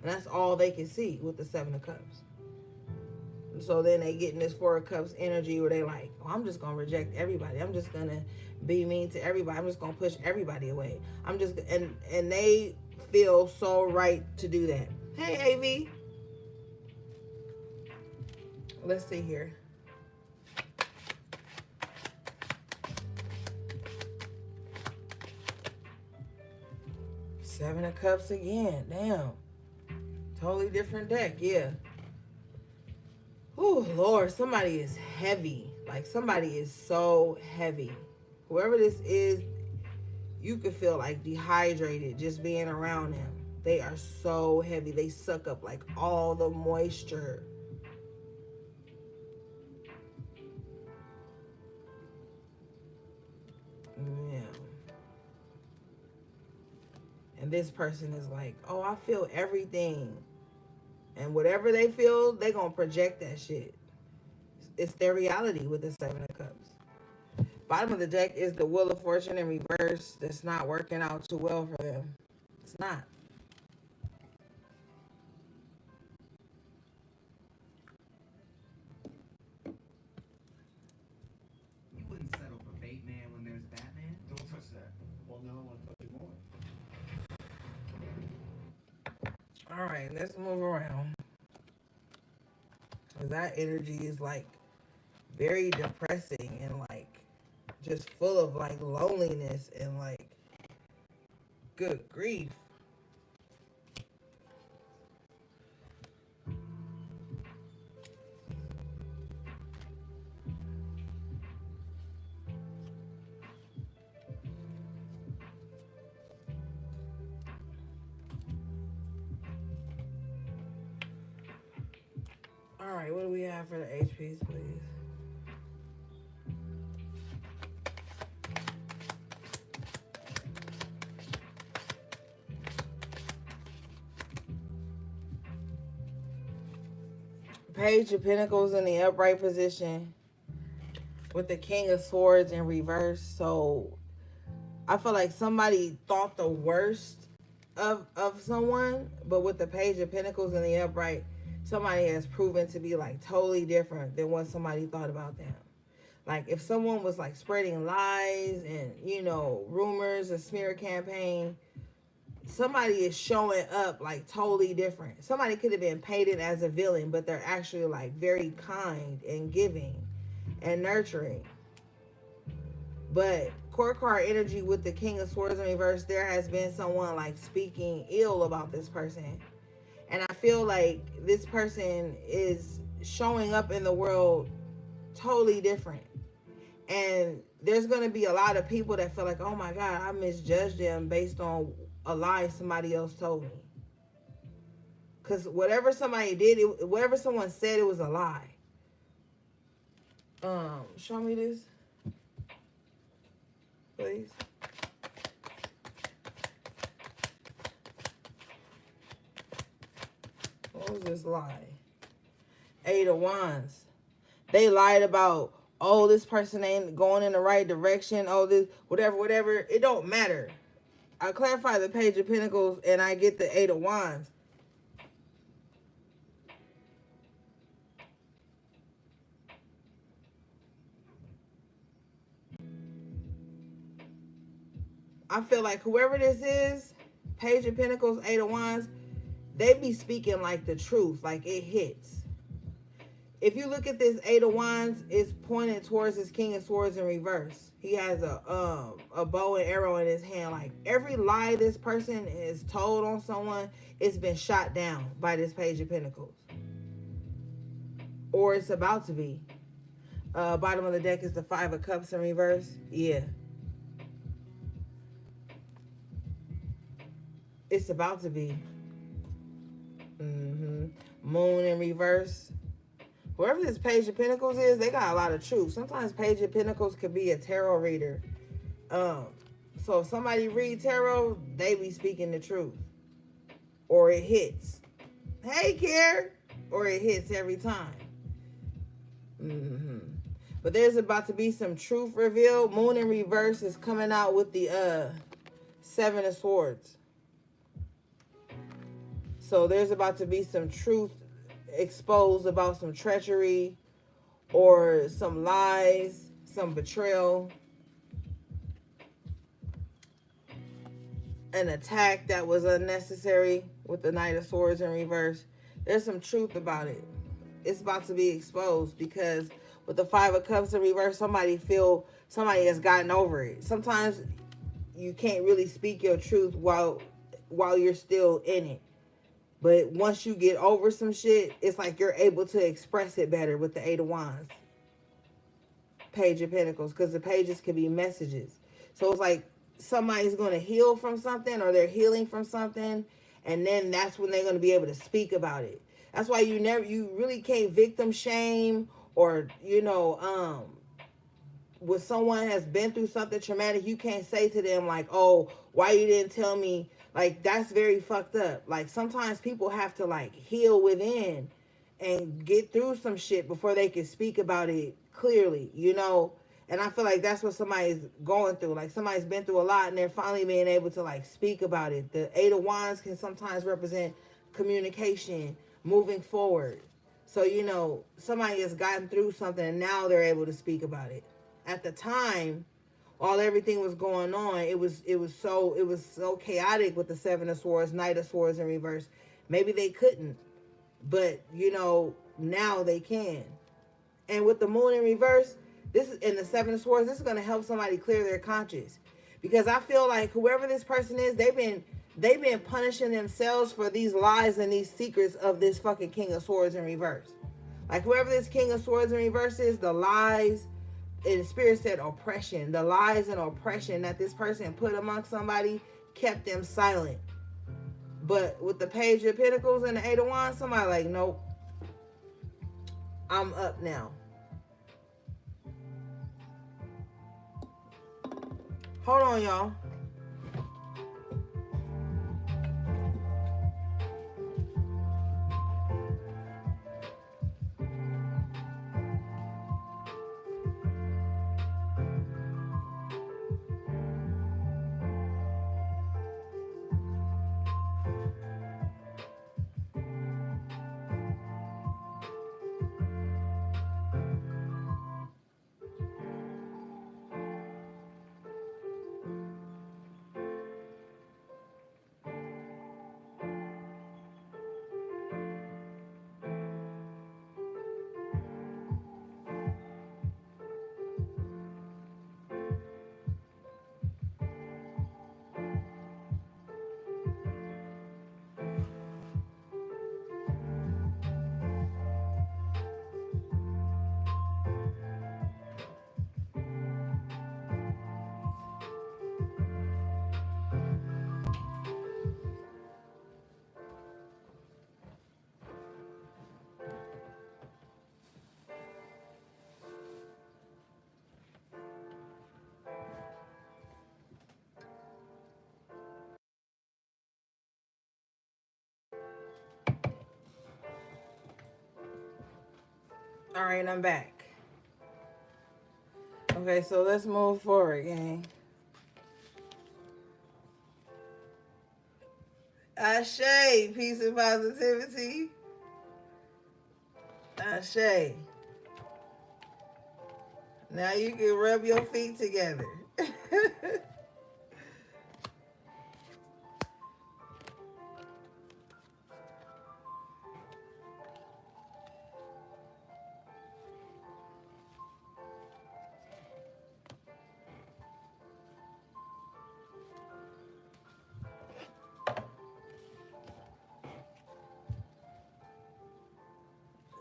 And that's all they can see with the Seven of Cups. And so then they get in this Four of Cups energy where they like, oh, I'm just going to reject everybody. I'm just going to be mean to everybody. I'm just going to push everybody away. And they feel so right to do that. Hey, AV. Let's see here. Seven of Cups again. Damn. Totally different deck. Yeah. Oh, Lord. Somebody is heavy. Like, somebody is so heavy. Whoever this is, you could feel like dehydrated just being around them. They are so heavy. They suck up like all the moisture. this person is like, oh, I feel everything. And whatever they feel, they going to project that shit. It's their reality with the Seven of Cups. Bottom of the deck is the Wheel of Fortune in reverse. That's not working out too well for them. It's not. You wouldn't settle for Bateman when there's Batman. Don't touch that. Well, now I want to touch it more. All right, let's move around. That energy is like very depressing and like just full of like loneliness and like good grief. All right, what do we have for the HPs, please? Page of Pentacles in the upright position with the King of Swords in reverse. So I feel like somebody thought the worst of someone, but with the Page of Pentacles in the upright, somebody has proven to be like totally different than what somebody thought about them. Like if someone was like spreading lies and, you know, rumors, a smear campaign, somebody is showing up like totally different. Somebody could have been painted as a villain, but they're actually like very kind and giving and nurturing. But court card energy with the King of Swords in reverse, there has been someone like speaking ill about this person. And I feel like this person is showing up in the world totally different. And there's going to be a lot of people that feel like, oh my God, I misjudged them based on a lie somebody else told me. Because whatever somebody did, whatever someone said, it was a lie. Show me this, please. What was this lie? Eight of Wands. They lied about, oh, this person ain't going in the right direction. Oh, this, whatever. It don't matter. I clarify the Page of Pentacles and I get the Eight of Wands. I feel like whoever this is, Page of Pentacles, Eight of Wands, they be speaking like the truth, like it hits. If you look at this Eight of Wands, it's pointed towards his King of Swords in reverse. He has a bow and arrow in his hand. Like every lie this person is told on someone, it's been shot down by this Page of Pentacles. Or it's about to be. Bottom of the deck is the Five of Cups in reverse. Yeah. It's about to be. Moon in reverse. Whoever this Page of Pentacles is, they got a lot of truth. Sometimes Page of Pentacles could be a tarot reader. So if somebody read tarot, they be speaking the truth. Or it hits. Hey, Care. Or it hits every time. But there's about to be some truth revealed. Moon in reverse is coming out with the Seven of Swords. So there's about to be some truth exposed about some treachery or some lies, some betrayal, an attack that was unnecessary with the Knight of Swords in reverse. There's some truth about it. It's about to be exposed because with the Five of Cups in reverse, somebody has gotten over it. Sometimes you can't really speak your truth while you're still in it. But once you get over some shit, it's like you're able to express it better with the Eight of Wands. Page of Pentacles. Because the pages can be messages. So it's like somebody's going to heal from something or they're healing from something. And then that's when they're going to be able to speak about it. That's why you really can't victim shame or, when someone has been through something traumatic, you can't say to them like, oh, why you didn't tell me? Like, that's very fucked up. Like, sometimes people have to like heal within and get through some shit before they can speak about it clearly, you know. And I feel like that's what somebody's going through. Like, somebody's been through a lot and they're finally being able to like speak about it. The Eight of Wands can sometimes represent communication, moving forward. So, you know, somebody has gotten through something and now they're able to speak about it. At the time, while everything was going on, it was so chaotic with the Seven of Swords, Knight of Swords in reverse. Maybe they couldn't, but you know, now they can. And with the Moon in reverse, this is in the Seven of Swords, this is going to help somebody clear their conscience, because I feel like whoever this person is, they've been punishing themselves for these lies and these secrets of this fucking King of Swords in reverse. Like, whoever this King of Swords in reverse is, the lies, and the Spirit said oppression, the lies and oppression that this person put amongst somebody kept them silent. But with the Page of Pentacles and the Eight of Wands, somebody like, nope, I'm up now. Hold on, y'all. All right, I'm back. Okay, so let's move forward, gang. Ashe, peace and positivity. Ashe. Now you can rub your feet together.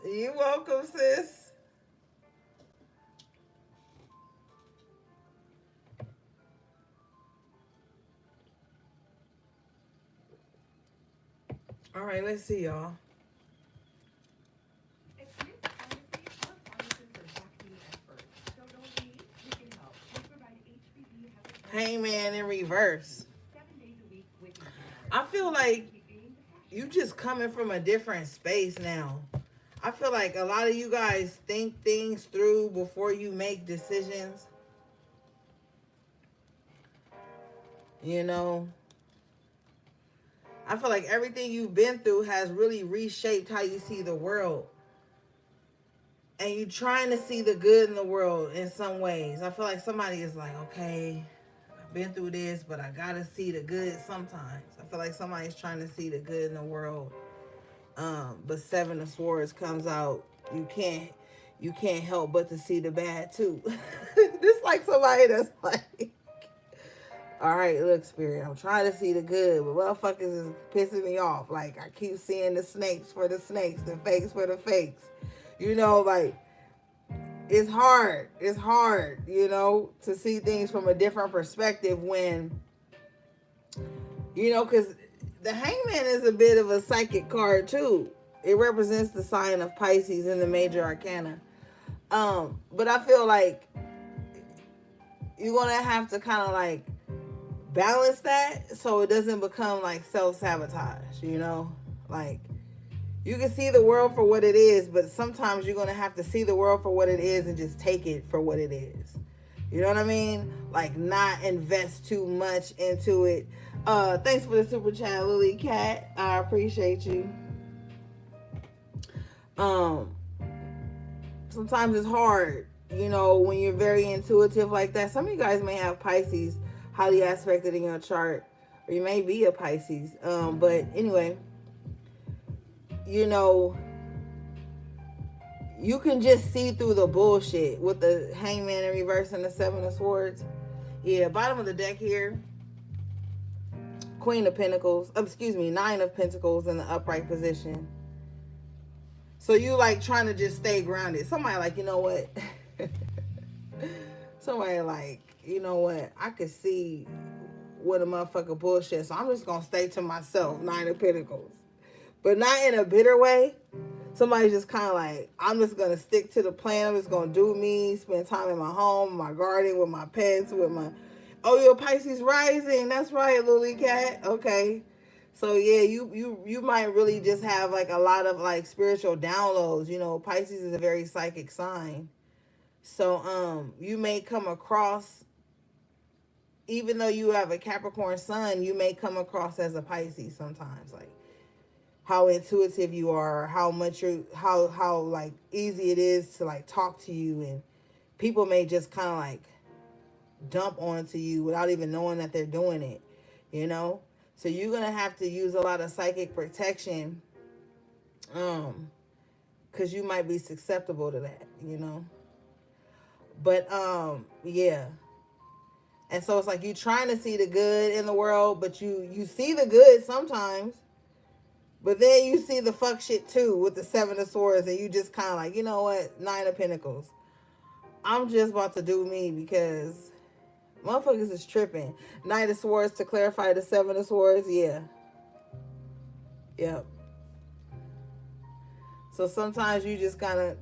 You're welcome, sis. All right, let's see, y'all. Hangman in reverse. I feel like you just coming from a different space now. I feel like a lot of you guys think things through before you make decisions. You know, I feel like everything you've been through has really reshaped how you see the world. And you're trying to see the good in the world in some ways. I feel like somebody is like, okay, I've been through this, but I gotta see the good sometimes. I feel like somebody's trying to see the good in the world. But Seven of Swords comes out. You can't help but to see the bad too. This like somebody that's like, all right, look, Spirit, I'm trying to see the good, but motherfuckers is pissing me off. Like, I keep seeing the snakes for the snakes, the fakes for the fakes. You know, like, it's hard. It's hard, you know, to see things from a different perspective when, you know, because the Hangman is a bit of a psychic card, too. It represents the sign of Pisces in the major arcana. But I feel like you're going to have to kind of like balance that so it doesn't become like self-sabotage, you know? Like, you can see the world for what it is, but sometimes you're going to have to see the world for what it is and just take it for what it is. You know what I mean? Like, not invest too much into it. Thanks for the super chat, Lily Cat. I appreciate you. Um, Sometimes it's hard, you know, when you're very intuitive like that. Some of you guys may have Pisces highly aspected in your chart, or you may be a Pisces. But anyway, you know, you can just see through the bullshit with the Hangman in reverse and the Seven of Swords. Yeah, bottom of the deck here, Queen of Pentacles, Nine of Pentacles in the upright position. So you like trying to just stay grounded. Somebody like, you know what? Somebody like, you know what? I could see what a motherfucker bullshit. So I'm just going to stay to myself. Nine of Pentacles. But not in a bitter way. Somebody's just kind of like, I'm just going to stick to the plan. I'm just going to do me, spend time in my home, my garden, with my pets, with my... Oh, you're Pisces rising. That's right, Lily Cat. Okay. So yeah, you might really just have like a lot of like spiritual downloads. You know, Pisces is a very psychic sign. So you may come across, even though you have a Capricorn sun, you may come across as a Pisces sometimes. Like how intuitive you are, how much you're, how like easy it is to like talk to you, and people may just kind of like dump onto you without even knowing that they're doing it, you know? So you're going to have to use a lot of psychic protection, because you might be susceptible to that, you know? But, yeah. And so it's like you trying to see the good in the world, but you see the good sometimes, but then you see the fuck shit too with the Seven of Swords, and you just kind of like, you know what? Nine of Pentacles. I'm just about to do me because motherfuckers is tripping. Knight of Swords to clarify the Seven of Swords. Yeah. Yep. So sometimes you just gotta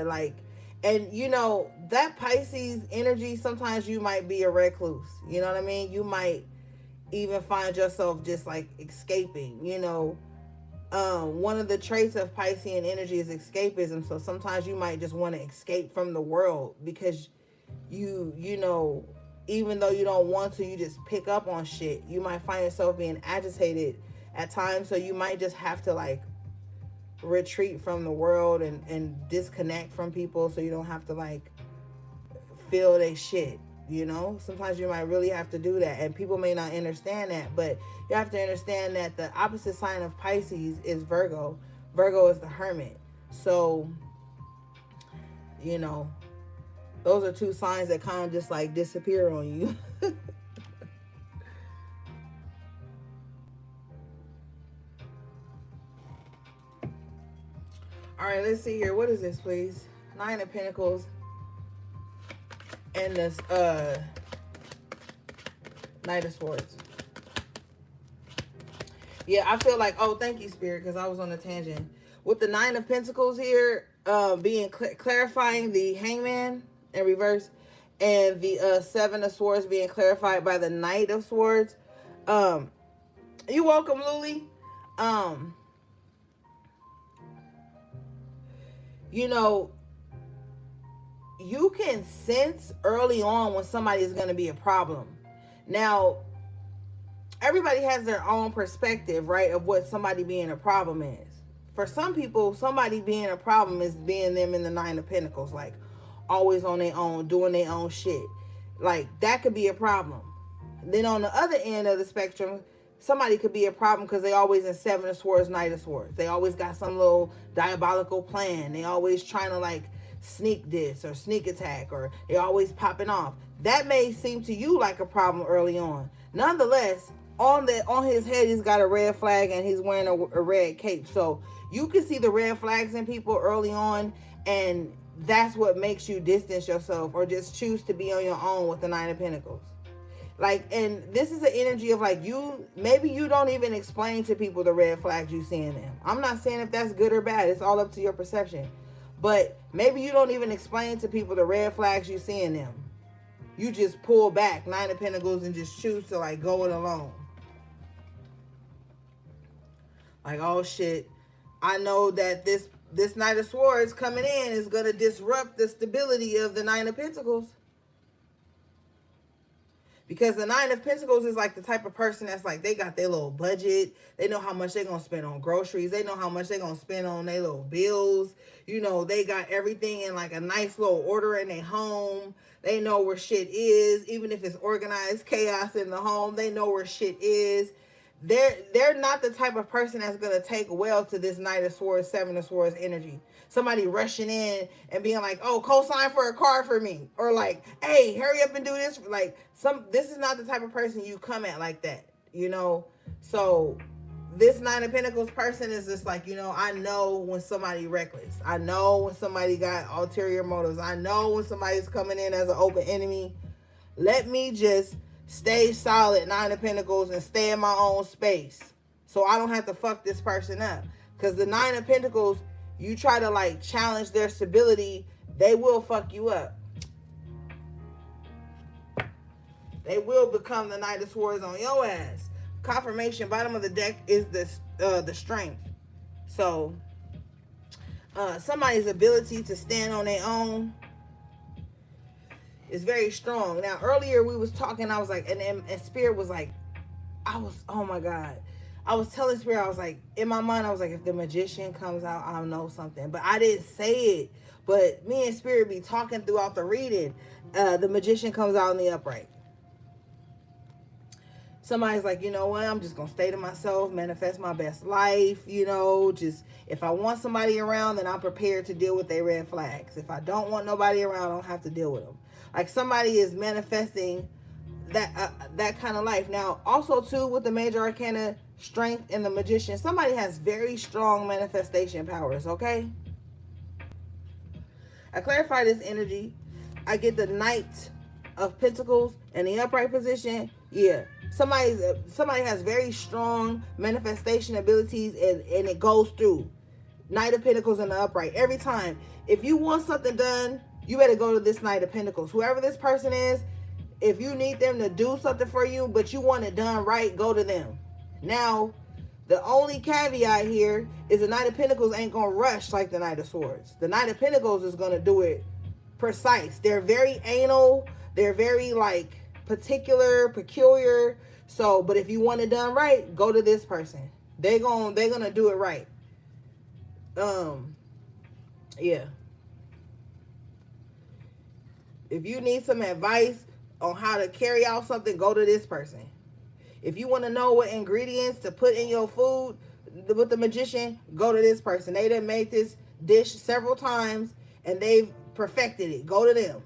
like, and you know, that Pisces energy, sometimes you might be a recluse. You know what I mean? You might even find yourself just like escaping, you know. One of the traits of Piscean energy is escapism. So sometimes you might just want to escape from the world because you know, even though you don't want to, you just pick up on shit. You might find yourself being agitated at times, so you might just have to like retreat from the world and disconnect from people so you don't have to like feel they shit, you know? Sometimes you might really have to do that, and people may not understand that, but you have to understand that the opposite sign of Pisces is Virgo. Virgo is the hermit. So, you know, those are two signs that kind of just like disappear on you. All right, let's see here. What is this, please? Nine of Pentacles and this Knight of Swords. Yeah, I feel like, oh, thank you, Spirit, because I was on a tangent. With the Nine of Pentacles here, being clarifying the Hangman in reverse, and the Seven of Swords being clarified by the Knight of Swords. You're welcome, Lily. You know, you can sense early on when somebody is going to be a problem. Now, everybody has their own perspective, right, of what somebody being a problem is. For some people, somebody being a problem is being them in the Nine of Pentacles, like always on their own, doing their own shit. Like, that could be a problem. Then on the other end of the spectrum, somebody could be a problem because they always in Seven of Swords, Knight of Swords. They always got some little diabolical plan. They always trying to like sneak this or sneak attack, or they always popping off. That may seem to you like a problem early on. Nonetheless, on his head, he's got a red flag and he's wearing a red cape. So you can see the red flags in people early on, and that's what makes you distance yourself or just choose to be on your own with the Nine of Pentacles. Like, and this is the energy of like, maybe you don't even explain to people the red flags you see in them. I'm not saying if that's good or bad. It's all up to your perception. But maybe you don't even explain to people the red flags you see in them. you just pull back, Nine of Pentacles, and just choose to like go it alone. Like, oh shit, I know that this Knight of Swords coming in is gonna disrupt the stability of the Nine of Pentacles. Because the Nine of Pentacles is like the type of person that's like, they got their little budget. They know how much they're going to spend on groceries. They know how much they're going to spend on their little bills. You know, they got everything in like a nice little order in their home. They know where shit is. Even if it's organized chaos in the home, they know where shit is. They're not the type of person that's going to take well to this Knight of Swords, Seven of Swords energy. Somebody rushing in and being like, oh, co-sign for a car for me. Or like, hey, hurry up and do this. Like, this is not the type of person you come at like that, you know? So this Nine of Pentacles person is just like, you know, I know when somebody reckless. I know when somebody got ulterior motives. I know when somebody's coming in as an open enemy. Let me just stay solid, Nine of Pentacles, and stay in my own space so I don't have to fuck this person up. Because the Nine of Pentacles, you try to like challenge their stability, they will fuck you up. They will become the Knight of Swords on your ass. Confirmation, bottom of the deck is the strength. So somebody's ability to stand on their own is very strong. Now earlier we was talking, I was like, and Spirit was like, oh my God. I was telling Spirit, I was like, in my mind, I was like, if the Magician comes out, I'll know something. But I didn't say it. But me and Spirit be talking throughout the reading. The Magician comes out in the upright. Somebody's like, you know what, I'm just going to stay to myself, manifest my best life, you know, just if I want somebody around, then I'm prepared to deal with their red flags. If I don't want nobody around, I don't have to deal with them. Like somebody is manifesting that kind of life. Now, also too, with the Major Arcana strength and the Magician, somebody has very strong manifestation powers, okay? I clarify this energy. I get the Knight of Pentacles in the upright position. Yeah, somebody has very strong manifestation abilities, and it goes through. Knight of Pentacles in the upright every time. If you want something done, you better go to this Knight of Pentacles. Whoever this person is, if you need them to do something for you, but you want it done right, go to them. Now, the only caveat here is the Knight of Pentacles ain't going to rush like the Knight of Swords. The Knight of Pentacles is going to do it precise. They're very anal. They're very, like, particular, peculiar. So, but if you want it done right, go to this person. They're going to do it right. Yeah. If you need some advice on how to carry out something, go to this person. If you want to know what ingredients to put in your food with the Magician, go to this person. They done made this dish several times and they've perfected it. Go to them.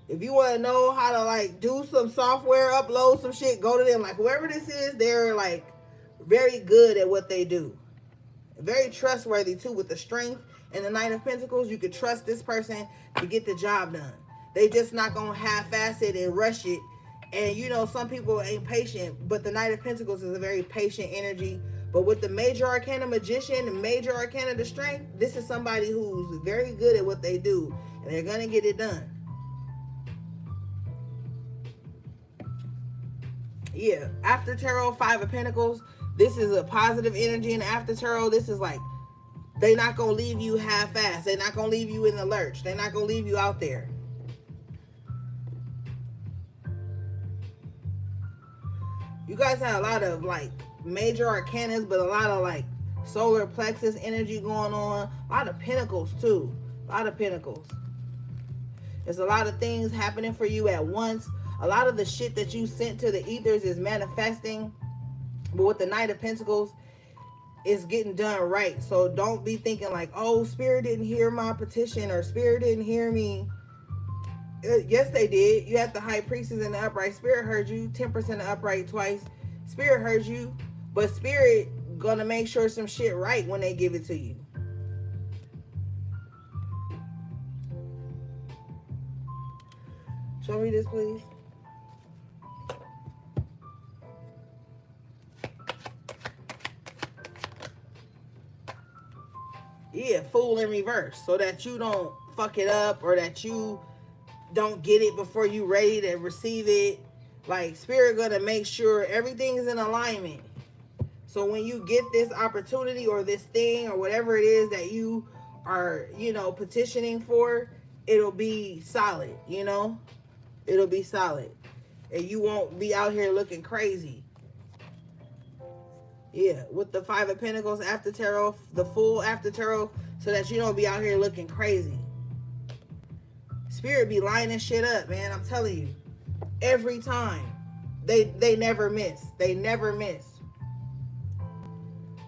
If you want to know how to like do some software, upload some shit, go to them. Like whoever this is, they're like very good at what they do. Very trustworthy too with the strength and the Knight of Pentacles. You could trust this person to get the job done. They just not going to half-ass it and rush it. And you know, some people ain't patient, but the Knight of Pentacles is a very patient energy. But with the Major Arcana Magician and Major Arcana the Strength, this is somebody who's very good at what they do. And they're going to get it done. Yeah, after Tarot, Five of Pentacles, this is a positive energy. And after Tarot, this is like, they're not going to leave you half-assed. They're not going to leave you in the lurch. They're not going to leave you out there. You guys have a lot of like major arcanas, but a lot of like solar plexus energy going on. A lot of pentacles too. A lot of pentacles. There's a lot of things happening for you at once. A lot of the shit that you sent to the ethers is manifesting. But with the Knight of Pentacles, it's getting done right. So don't be thinking like, oh, Spirit didn't hear my petition or Spirit didn't hear me. Yes, they did. You have the High Priestess in the upright. Spirit heard you. 10% in the upright twice. Spirit heard you. But Spirit gonna make sure some shit right when they give it to you. Show me this, please. Yeah, Fool in reverse. So that you don't fuck it up or that you don't get it before you ready to receive it. Like, spirit gonna make sure everything's in alignment. So when you get this opportunity or this thing or whatever it is that you are, petitioning for, it'll be solid, It'll be solid. And you won't be out here looking crazy. Yeah, with the Five of Pentacles after tarot, the full after tarot, so that you don't be out here looking crazy. Spirit be lining shit up, man. I'm telling you. Every time. They never miss. They never miss.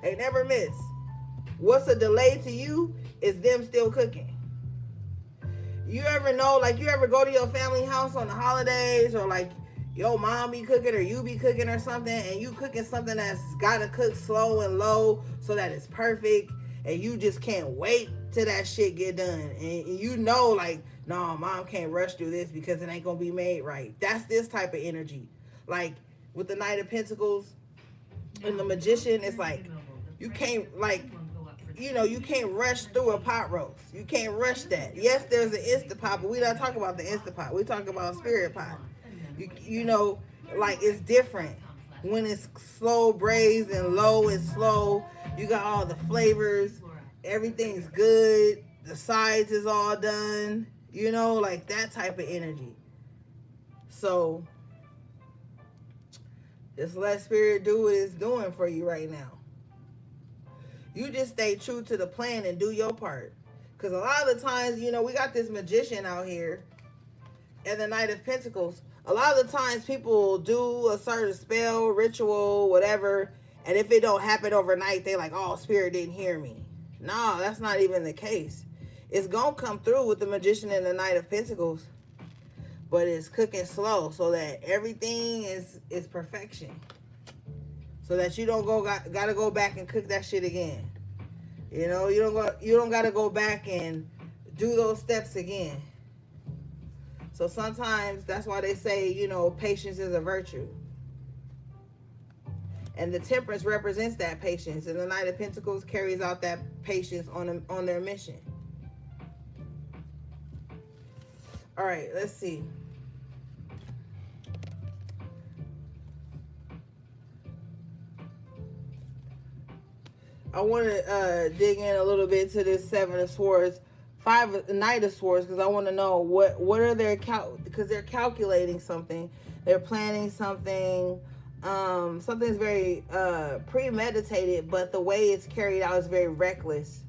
They never miss. What's a delay to you is them still cooking. You ever know, like, you ever go to your family house on the holidays, or like your mom be cooking or you be cooking or something, and you cooking something that's gotta cook slow and low so that it's perfect, and you just can't wait till that shit get done. And you know, like, no, mom can't rush through this because it ain't gonna be made right. That's this type of energy. Like with the Knight of Pentacles and the Magician, it's like you can't, like, you can't rush through a pot roast. You can't rush that. Yes, there's an Instant Pot, but we don't talk about the Instant Pot. We talk about Spirit Pot. Like, it's different. When it's slow braised and low and slow, you got all the flavors. Everything's good. The sides is all done. Like that type of energy. So, just let Spirit do what it's doing for you right now. You just stay true to the plan and do your part. Because a lot of the times, we got this Magician out here and the Knight of Pentacles. A lot of the times people do a certain spell, ritual, whatever, and if it don't happen overnight, they like, oh, Spirit didn't hear me. No, that's not even the case. It's going to come through with the Magician and the Knight of Pentacles, but it's cooking slow so that everything is perfection. So that you don't gotta go back and cook that shit again. You don't gotta go back and do those steps again. So sometimes that's why they say, patience is a virtue. And the Temperance represents that patience, and the Knight of Pentacles carries out that patience on their mission. All right, let's see. I want to dig in a little bit to this Seven of Swords, Knight of Swords, because I want to know what are their because they're calculating something, they're planning something, something's very premeditated, but the way it's carried out is very reckless,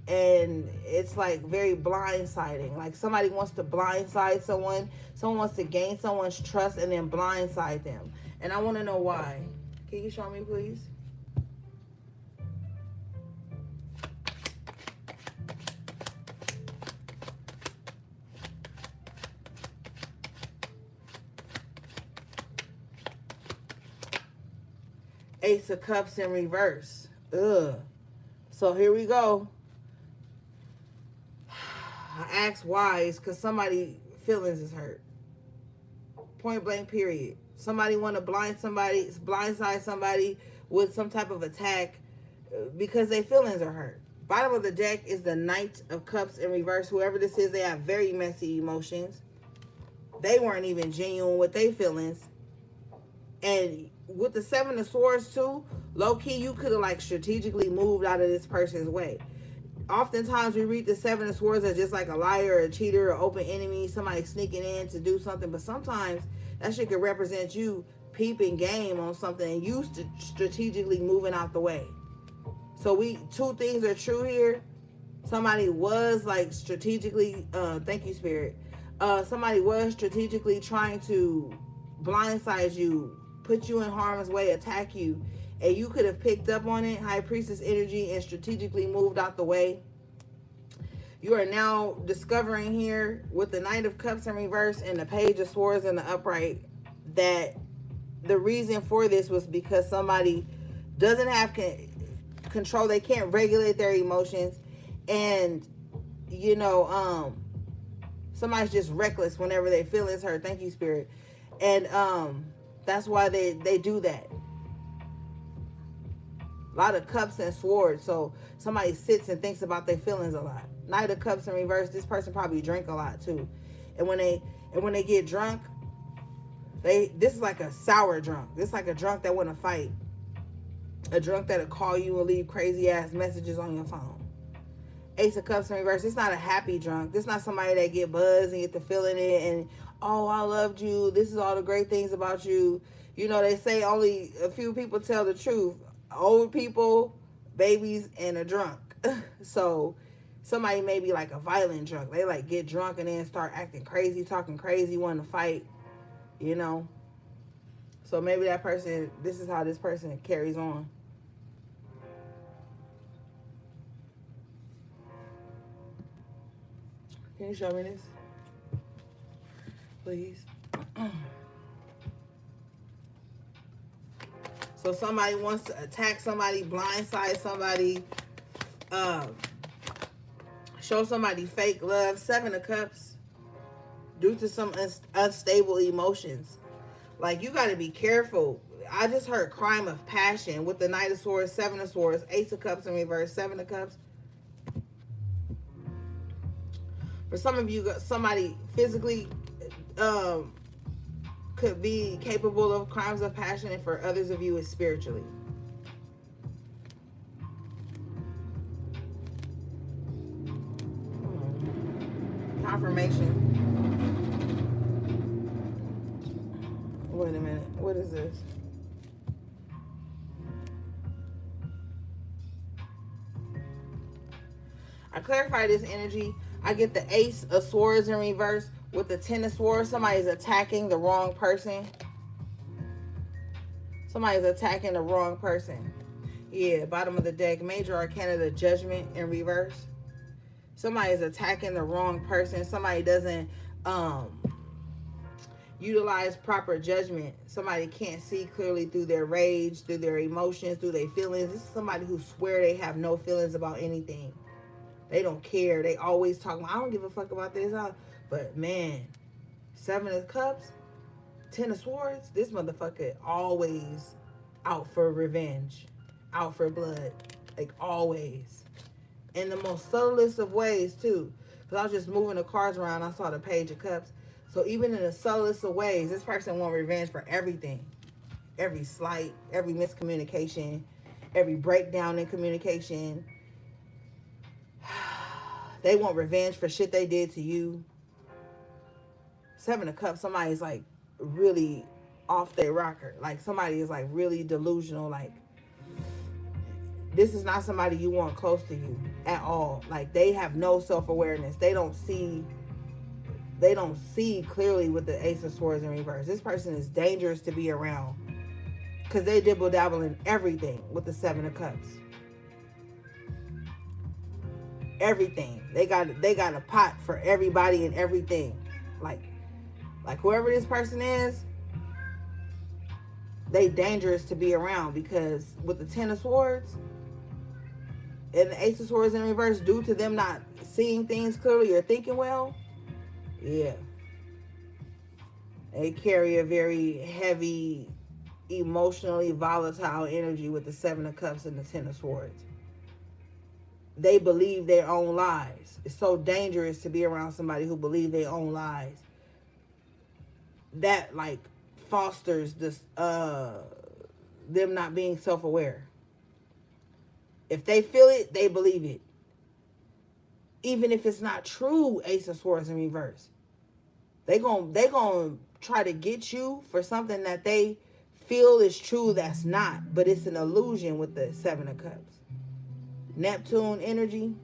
and it's like very blindsiding. Like somebody wants to blindside someone wants to gain someone's trust and then blindside them, and I want to know why. Can you show me, please? Ace of Cups in reverse. Ugh. So here we go. I ask why. It's because somebody's feelings is hurt. Point blank, period. Somebody want to blindside somebody with some type of attack because their feelings are hurt. Bottom of the deck is the Knight of Cups in reverse. Whoever this is, they have very messy emotions. They weren't even genuine with their feelings. And with the Seven of Swords too, low-key, you could have like strategically moved out of this person's way. Oftentimes we read the Seven of Swords as just like a liar, a cheater, an open enemy, somebody sneaking in to do something. But sometimes that shit could represent you peeping game on something and you strategically moving out the way. So two things are true here. Somebody was like strategically, thank you, Spirit. Somebody was strategically trying to blindside you, put you in harm's way, attack you, and you could have picked up on it, High Priestess energy, and strategically moved out the way. You are now discovering here with the Knight of Cups in reverse and the Page of Swords in the upright that the reason for this was because somebody doesn't have control. They can't regulate their emotions, and somebody's just reckless whenever their feelings hurt. Thank you, Spirit. And that's why they do that. A lot of cups and swords. So somebody sits and thinks about their feelings a lot. Knight of Cups in reverse. This person probably drink a lot too. And when they get drunk, this is like a sour drunk. This is like a drunk that want to fight. A drunk that'll call you and leave crazy ass messages on your phone. Ace of Cups in reverse. It's not a happy drunk. This is not somebody that get buzzed and get to feeling it and, oh, I loved you. This is all the great things about you. You know, they say only a few people tell the truth. Old people, babies, and a drunk. So somebody may be like a violent drunk. They like get drunk and then start acting crazy, talking crazy, wanting to fight, you know. So maybe that person, this is how this person carries on. Can you show me this? Please. So somebody wants to attack somebody, blindside somebody, show somebody fake love. 7 of Cups. Due to some unstable emotions. Like, you got to be careful. I just heard crime of passion with the Knight of Swords, 7 of Swords, Ace of Cups in reverse, 7 of Cups. For some of you, somebody physically could be capable of crimes of passion, and for others of you, it's spiritually. Confirmation. Wait a minute. What is this? I clarify this energy. I get the Ace of Swords in reverse with the 10 of Swords. Somebody's attacking the wrong person. Somebody's attacking the wrong person. Yeah, bottom of the deck. Major Arcana, the Judgment in reverse. Somebody's attacking the wrong person. Somebody doesn't utilize proper judgment. Somebody can't see clearly through their rage, through their emotions, through their feelings. This is somebody who swear they have no feelings about anything. They don't care. They always talk about, I don't give a fuck about this. But man, 7 of Cups, 10 of Swords, this motherfucker always out for revenge, out for blood, like always. In the most subtlest of ways too. Because I was just moving the cards around, I saw the Page of Cups. So even in the subtlest of ways, this person wants revenge for everything. Every slight, every miscommunication, every breakdown in communication. They want revenge for shit they did to you. 7 of Cups, somebody's like really off their rocker. Like somebody is like really delusional. Like this is not somebody you want close to you at all. Like they have no self-awareness. They don't see clearly with the Ace of Swords in reverse. This person is dangerous to be around because they dibble dabble in everything with the 7 of Cups. Everything. They got a pot for everybody and everything. Like whoever this person is, they dangerous to be around because with the 10 of Swords and the Ace of Swords in reverse, due to them not seeing things clearly or thinking well, yeah, they carry a very heavy, emotionally volatile energy with the 7 of Cups and the 10 of Swords. They believe their own lies. It's so dangerous to be around somebody who believes their own lies. That like fosters this them not being self-aware. If they feel it, they believe it. Even if it's not true, Ace of Swords in reverse. They gon' try to get you for something that they feel is true that's not, but it's an illusion with the 7 of Cups. Neptune energy.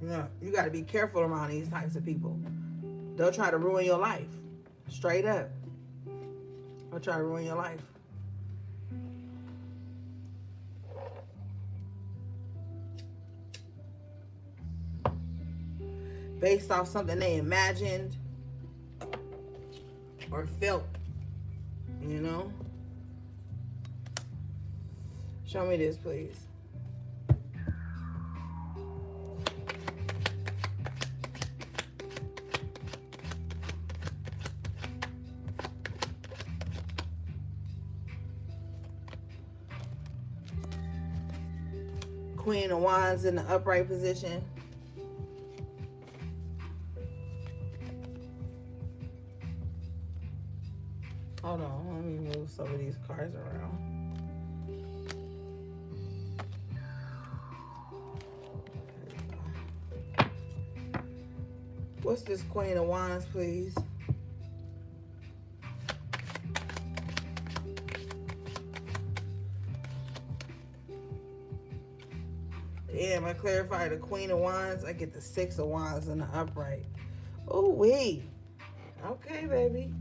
Yeah, you got to be careful around these types of people. They'll try to ruin your life. Straight up. They'll try to ruin your life. Based off something they imagined or felt, you know? Show me this, please. Queen of Wands in the upright position. Hold on, let me move some of these cards around. What's this Queen of Wands, please? Damn, I clarify the Queen of Wands. I get the Six of Wands in the upright. Oh, wait. Okay, baby.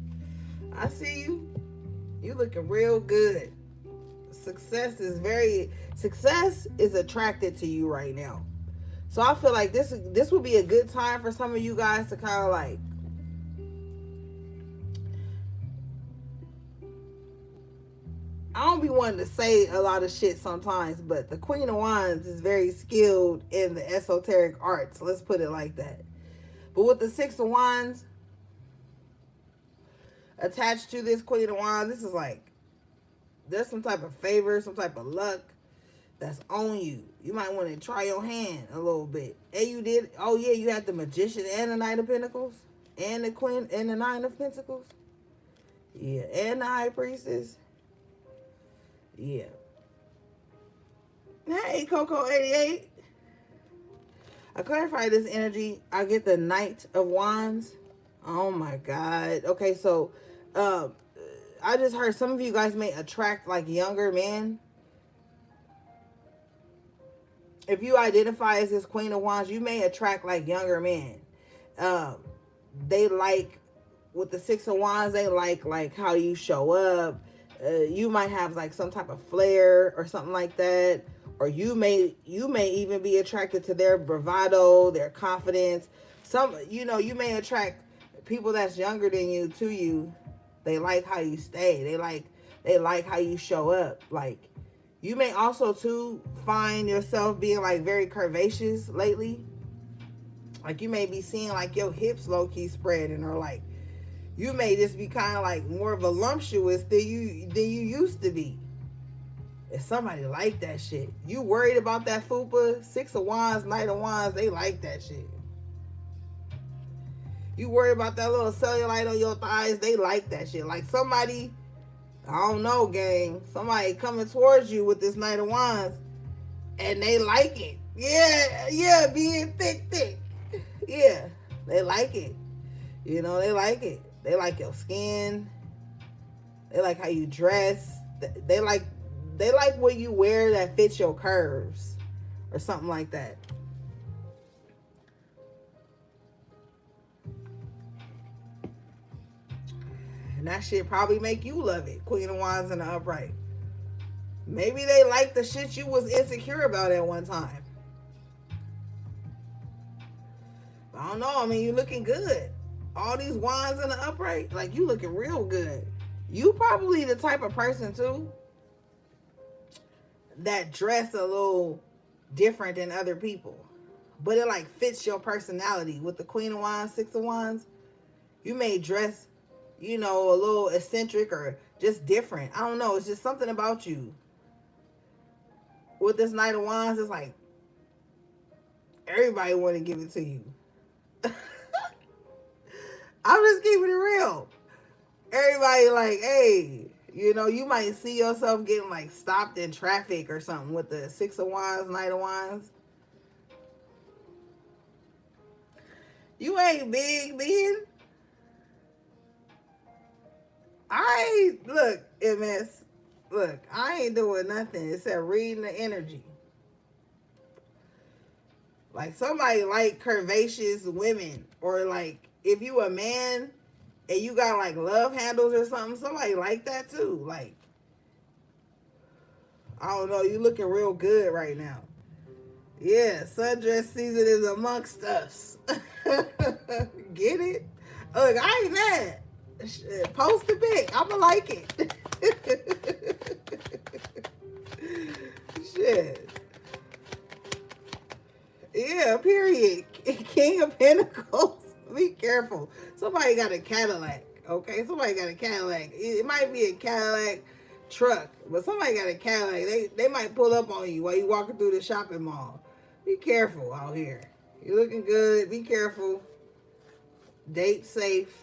I see you. You looking real good. Success is attracted to you right now. So I feel like this would be a good time for some of you guys to kind of like I don't be wanting to say a lot of shit sometimes, but the Queen of Wands is very skilled in the esoteric arts. Let's put it like that. But with the Six of Wands attached to this Queen of Wands, this is like there's some type of favor, some type of luck that's on you. You might want to try your hand a little bit. And you did. Oh yeah, you had the Magician and the Knight of Pentacles and the Queen and the Nine of Pentacles. Yeah, and the High Priestess. Yeah. Hey, Coco88. I clarify this energy. I get the Knight of Wands. Oh my God. Okay, so I just heard some of you guys may attract like younger men. If you identify as this Queen of Wands, you may attract like younger men. They like, with the Six of Wands, they like how you show up. You might have like some type of flair or something like that. Or you may even be attracted to their bravado, their confidence. You may attract people that's younger than you to you. They like how you stay. They like how you show up. Like, you may also too find yourself being like very curvaceous lately. Like, you may be seeing like your hips low key spreading, or like you may just be kind of like more voluptuous than you used to be. If somebody like that shit, you worried about that fupa? Six of Wands, Knight of Wands, they like that shit. You worry about that little cellulite on your thighs, they like that shit. Like somebody, I don't know, gang, somebody coming towards you with this Knight of Wands and they like it. Yeah, being thick. Yeah, they like it. They like it. They like your skin. They like how you dress. They like what you wear that fits your curves or something like that. And that shit probably make you love it. Queen of Wands in the upright. Maybe they like the shit you was insecure about at one time. I don't know. I mean, you looking good. All these wands in the upright, like, you looking real good. You probably the type of person too that dress a little different than other people, but it like fits your personality. With the Queen of Wands, Six of Wands, you may dress, a little eccentric or just different. I don't know. It's just something about you. With this Knight of Wands, it's like everybody want to give it to you. I'm just keeping it real. Everybody like, hey, you might see yourself getting like stopped in traffic or something with the Six of Wands, Knight of Wands. You ain't big, man. Look, MS. Look, I ain't doing nothing except reading the energy. Like, somebody like curvaceous women, or like if you a man and you got like love handles or something, somebody like that too. Like, I don't know, you looking real good right now. Yeah, sundress season is amongst us. Get it? Look, I ain't mad. Post a pic. I'ma like it. Shit. Yeah, period. King of Pentacles. Be careful. Somebody got a Cadillac. Okay, somebody got a Cadillac. It might be a Cadillac truck, but somebody got a Cadillac. They might pull up on you while you walking through the shopping mall. Be careful out here. You're looking good. Be careful. Date safe.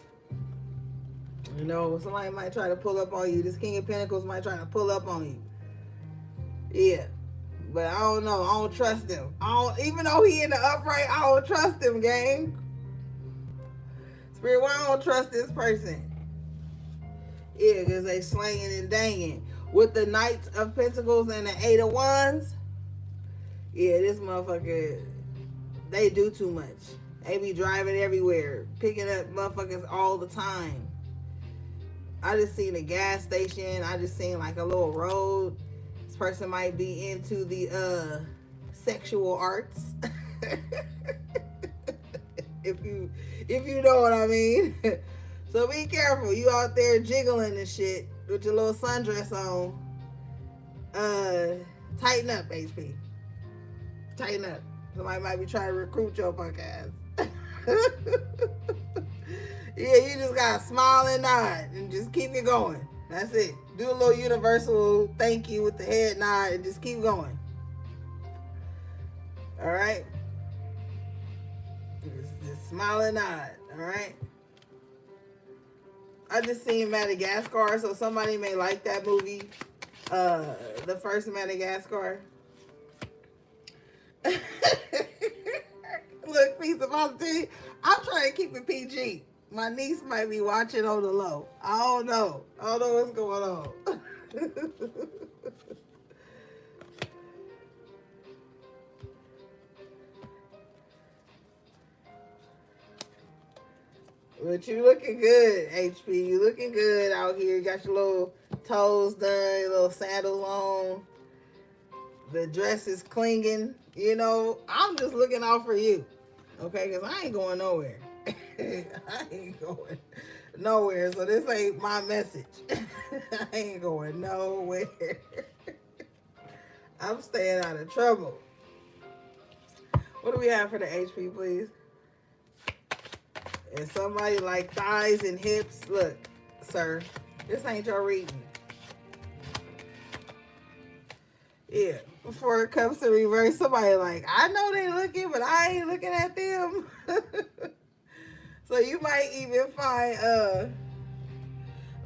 You know, somebody might try to pull up on you. This King of Pentacles might try to pull up on you. Yeah. But I don't know. I don't trust him. Even though he in the upright, I don't trust him, gang. Spirit, why I don't trust this person? Yeah, because they slanging and danging. With the Knights of Pentacles and the Eight of Wands, yeah, this motherfucker, they do too much. They be driving everywhere, picking up motherfuckers all the time. I just seen a gas station. I just seen like a little road. This person might be into the sexual arts. if you know what I mean. So be careful. You out there jiggling and shit with your little sundress on. Tighten up, HP. Tighten up. Somebody might be trying to recruit your punk ass. Yeah, you just gotta smile and nod and just keep it going. That's it. Do a little universal thank you with the head nod and just keep going. All right? Just smile and nod. All right? I just seen Madagascar, so somebody may like that movie. The first Madagascar. Look, piece of positivity. I'm trying to keep it PG. My niece might be watching on the low. I don't know. I don't know what's going on. But you looking good, HP. You looking good out here. You got your little toes done, your little sandals on. The dress is clinging. You know, I'm just looking out for you. Okay, because I ain't going nowhere. I ain't going nowhere. So this ain't my message. I ain't going nowhere. I'm staying out of trouble. What do we have for the HP, please? And somebody like thighs and hips. Look, sir, this ain't your reading. Yeah, before it comes to reverse, somebody like, I know they looking, but I ain't looking at them. So you might even find,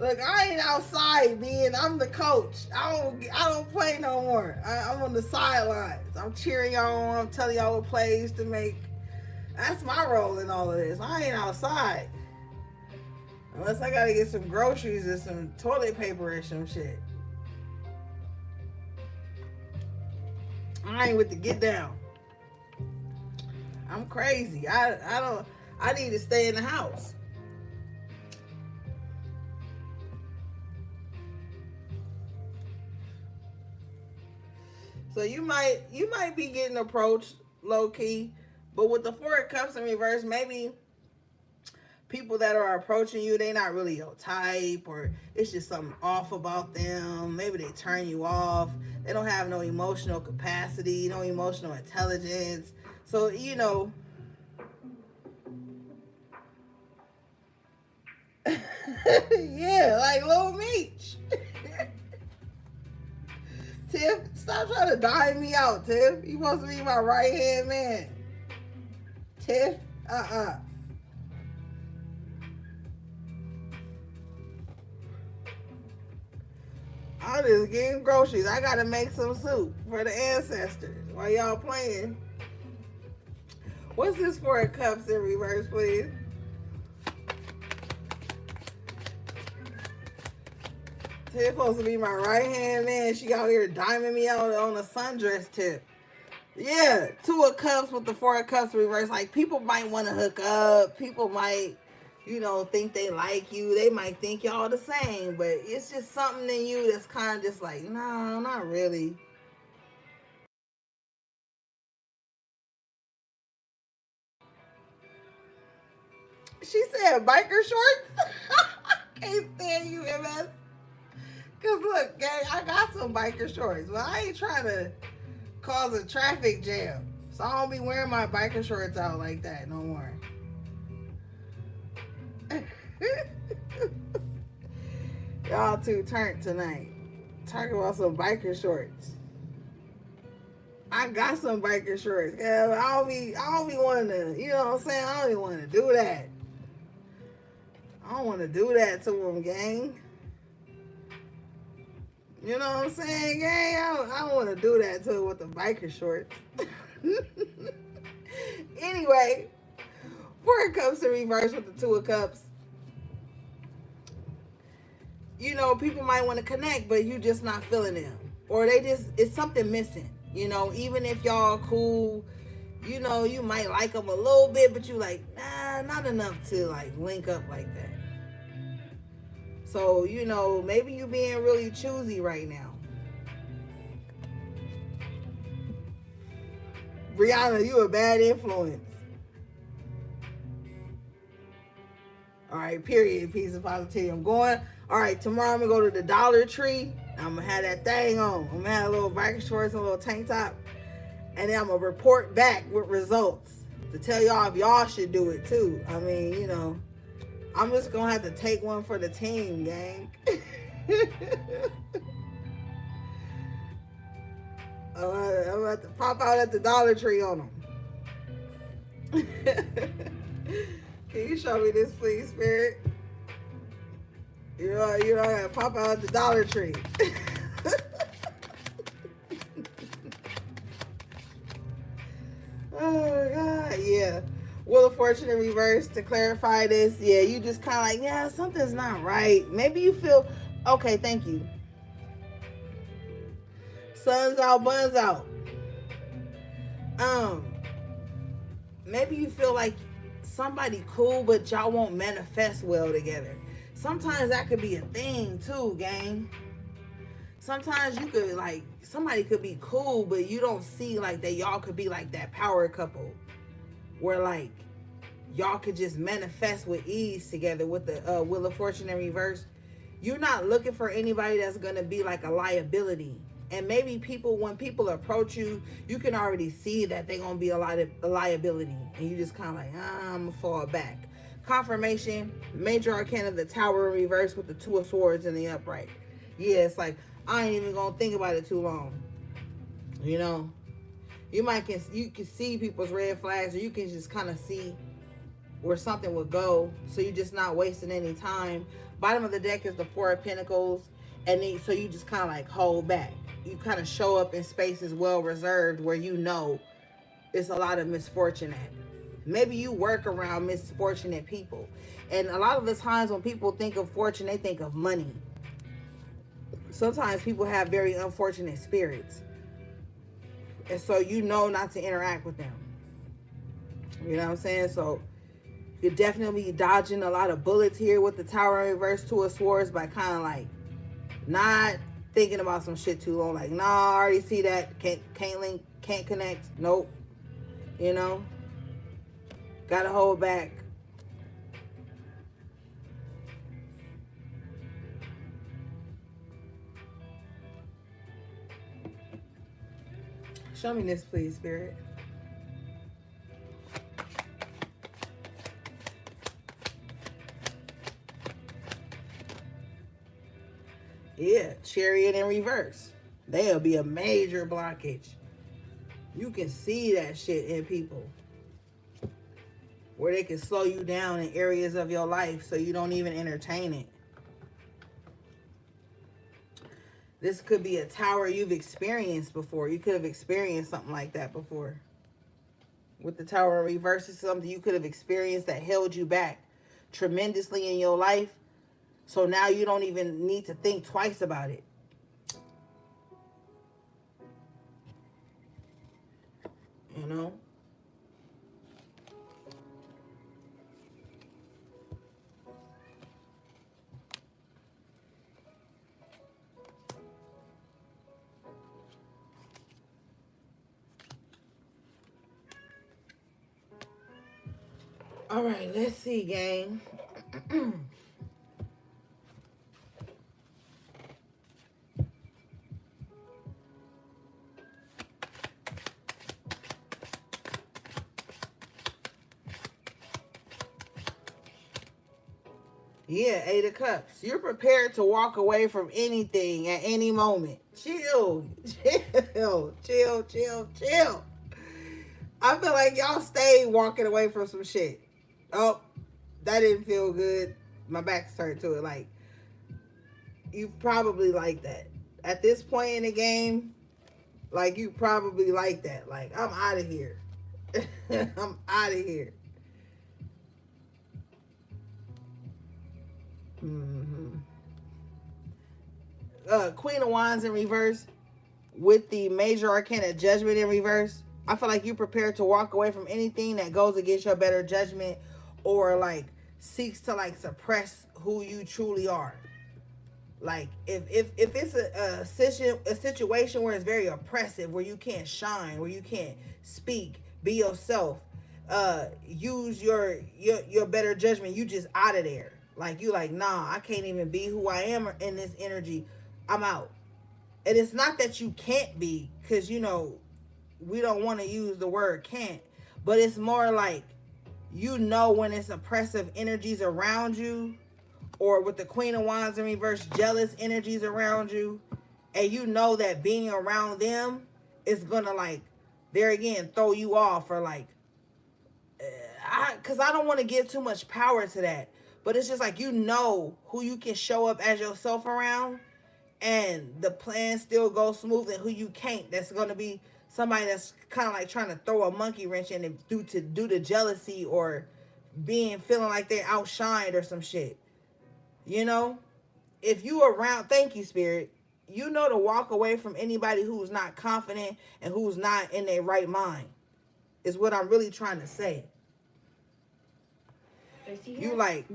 look, I ain't outside I'm the coach. I don't play no more. I'm on the sidelines. I'm cheering y'all on. I'm telling y'all what plays to make. That's my role in all of this. I ain't outside. Unless I gotta get some groceries and some toilet paper and some shit. I ain't with the get down. I'm crazy. I need to stay in the house. So you might be getting approached low key, but with the Four of Cups in reverse, maybe people that are approaching you, they not really your type, or it's just something off about them. Maybe they turn you off. They don't have no emotional capacity, no emotional intelligence. So, you know, yeah, like Lil Meech. Tiff, stop trying to dime me out, Tiff. You supposed to be my right hand man. Tiff, I'm just getting groceries. I gotta make some soup for the ancestors while y'all playing. What's this Four of Cups in reverse, please? Tiff supposed to be my right hand man. She out here diming me out on a sundress tip. Yeah, Two of Cups with the Four of Cups reverse. Like, people might want to hook up. People might, you know, think they like you. They might think y'all the same, but it's just something in you that's kind of just like, no, not really. She said biker shorts. Can't stand you, MS. Cause look, gang, I got some biker shorts, but I ain't trying to cause a traffic jam. So I don't be wearing my biker shorts out like that no more. Y'all too turned tonight. Talking about some biker shorts. I got some biker shorts. Yeah, I don't be wanting to, you know what I'm saying? I don't even want to do that. I don't want to do that to them, gang. You know what I'm saying, gang? I don't want to do that to them with the biker shorts. Anyway, 4 of Cups in reverse with the 2 of Cups. You know, people might want to connect, but you just not feeling them. Or it's something missing. You know, even if y'all cool, you know, you might like them a little bit, but you like, nah, not enough to like link up like that. So, you know, maybe you being really choosy right now. Brianna, you a bad influence. All right, period. Piece of positivity. I'm going. All right, tomorrow I'm going to go to the Dollar Tree. I'm going to have that thing on. I'm going to have a little biker shorts and a little tank top. And then I'm going to report back with results to tell y'all if y'all should do it too. I mean, you know, I'm just going to have to take one for the team, gang. I'm going to have to pop out at the Dollar Tree on them. Can you show me this, please, Spirit? You know, I gotta pop out at the Dollar Tree. Oh God, yeah. Wheel of Fortune in reverse. To clarify this, yeah, you just kind of like, yeah, something's not right. Maybe you feel, okay, thank you. Sun's out, buns out. Maybe you feel like somebody cool, but y'all won't manifest well together. Sometimes that could be a thing too, gang. Sometimes you could like somebody could be cool, but you don't see like that y'all could be like that power couple where like y'all could just manifest with ease together with the Wheel of Fortune in reverse. You're not looking for anybody that's gonna be like a liability. And maybe when people approach you, you can already see that they're gonna be a liability, and you just kind of like, I'm gonna fall back. Confirmation, major arcana, the Tower in reverse with the 2 of Swords in the upright. Yeah, it's like I ain't even gonna think about it too long. You know, you can see people's red flags, or you can just kind of see where something would go, so you're just not wasting any time. Bottom of the deck is the 4 of Pentacles, and then, so you just kind of like hold back. You kind of show up in spaces well reserved where you know it's a lot of misfortune at. Maybe you work around misfortunate people, and a lot of the times when people think of fortune, they think of money. Sometimes people have very unfortunate spirits, and so you know not to interact with them. You know what I'm saying? So you're definitely dodging a lot of bullets here with the Tower in reverse, 2 of Swords, by kind of like not thinking about some shit too long. Like, nah, I already see that. Can't link, can't connect. Nope. You know? Gotta hold back. Show me this, please, Spirit. Yeah, Chariot in reverse. There'll be a major blockage. You can see that shit in people, where they can slow you down in areas of your life so you don't even entertain it. This could be a tower you've experienced before. You could have experienced something like that before. With the Tower in reverse, it's something you could have experienced that held you back tremendously in your life. So now you don't even need to think twice about it. You know? All right, let's see, gang. Yeah, Eight of Cups. You're prepared to walk away from anything at any moment. Chill, chill. I feel like y'all stayed walking away from some shit. Oh, that didn't feel good. My back's turned to it. Like, you probably like that. At this point in the game, like, you probably like that. Like, I'm out of here. I'm out of here. Mm-hmm. Queen of Wands in reverse with the major arcana judgment in reverse. I feel like you prepared to walk away from anything that goes against your better judgment or like seeks to like suppress who you truly are. Like if it's a situation where it's very oppressive, where you can't shine, where you can't speak, be yourself, use your better judgment, you just out of there. Like you like, nah, I can't even be who I am in this energy. I'm out. And it's not that you can't be, because you know we don't want to use the word can't, but it's more like, you know, when it's oppressive energies around you, or with the Queen of Wands in reverse, jealous energies around you, and you know that being around them is gonna like, there again, throw you off, or like, because I don't want to give too much power to that, but it's just like, you know who you can show up as yourself around, and the plan still goes smooth, and who you can't, that's going to be somebody that's kind of like trying to throw a monkey wrench in it due to jealousy, or being feeling like they're outshined or some shit. You know, if you around, thank you, spirit, you know to walk away from anybody who's not confident and who's not in their right mind, is what I'm really trying to say. You like,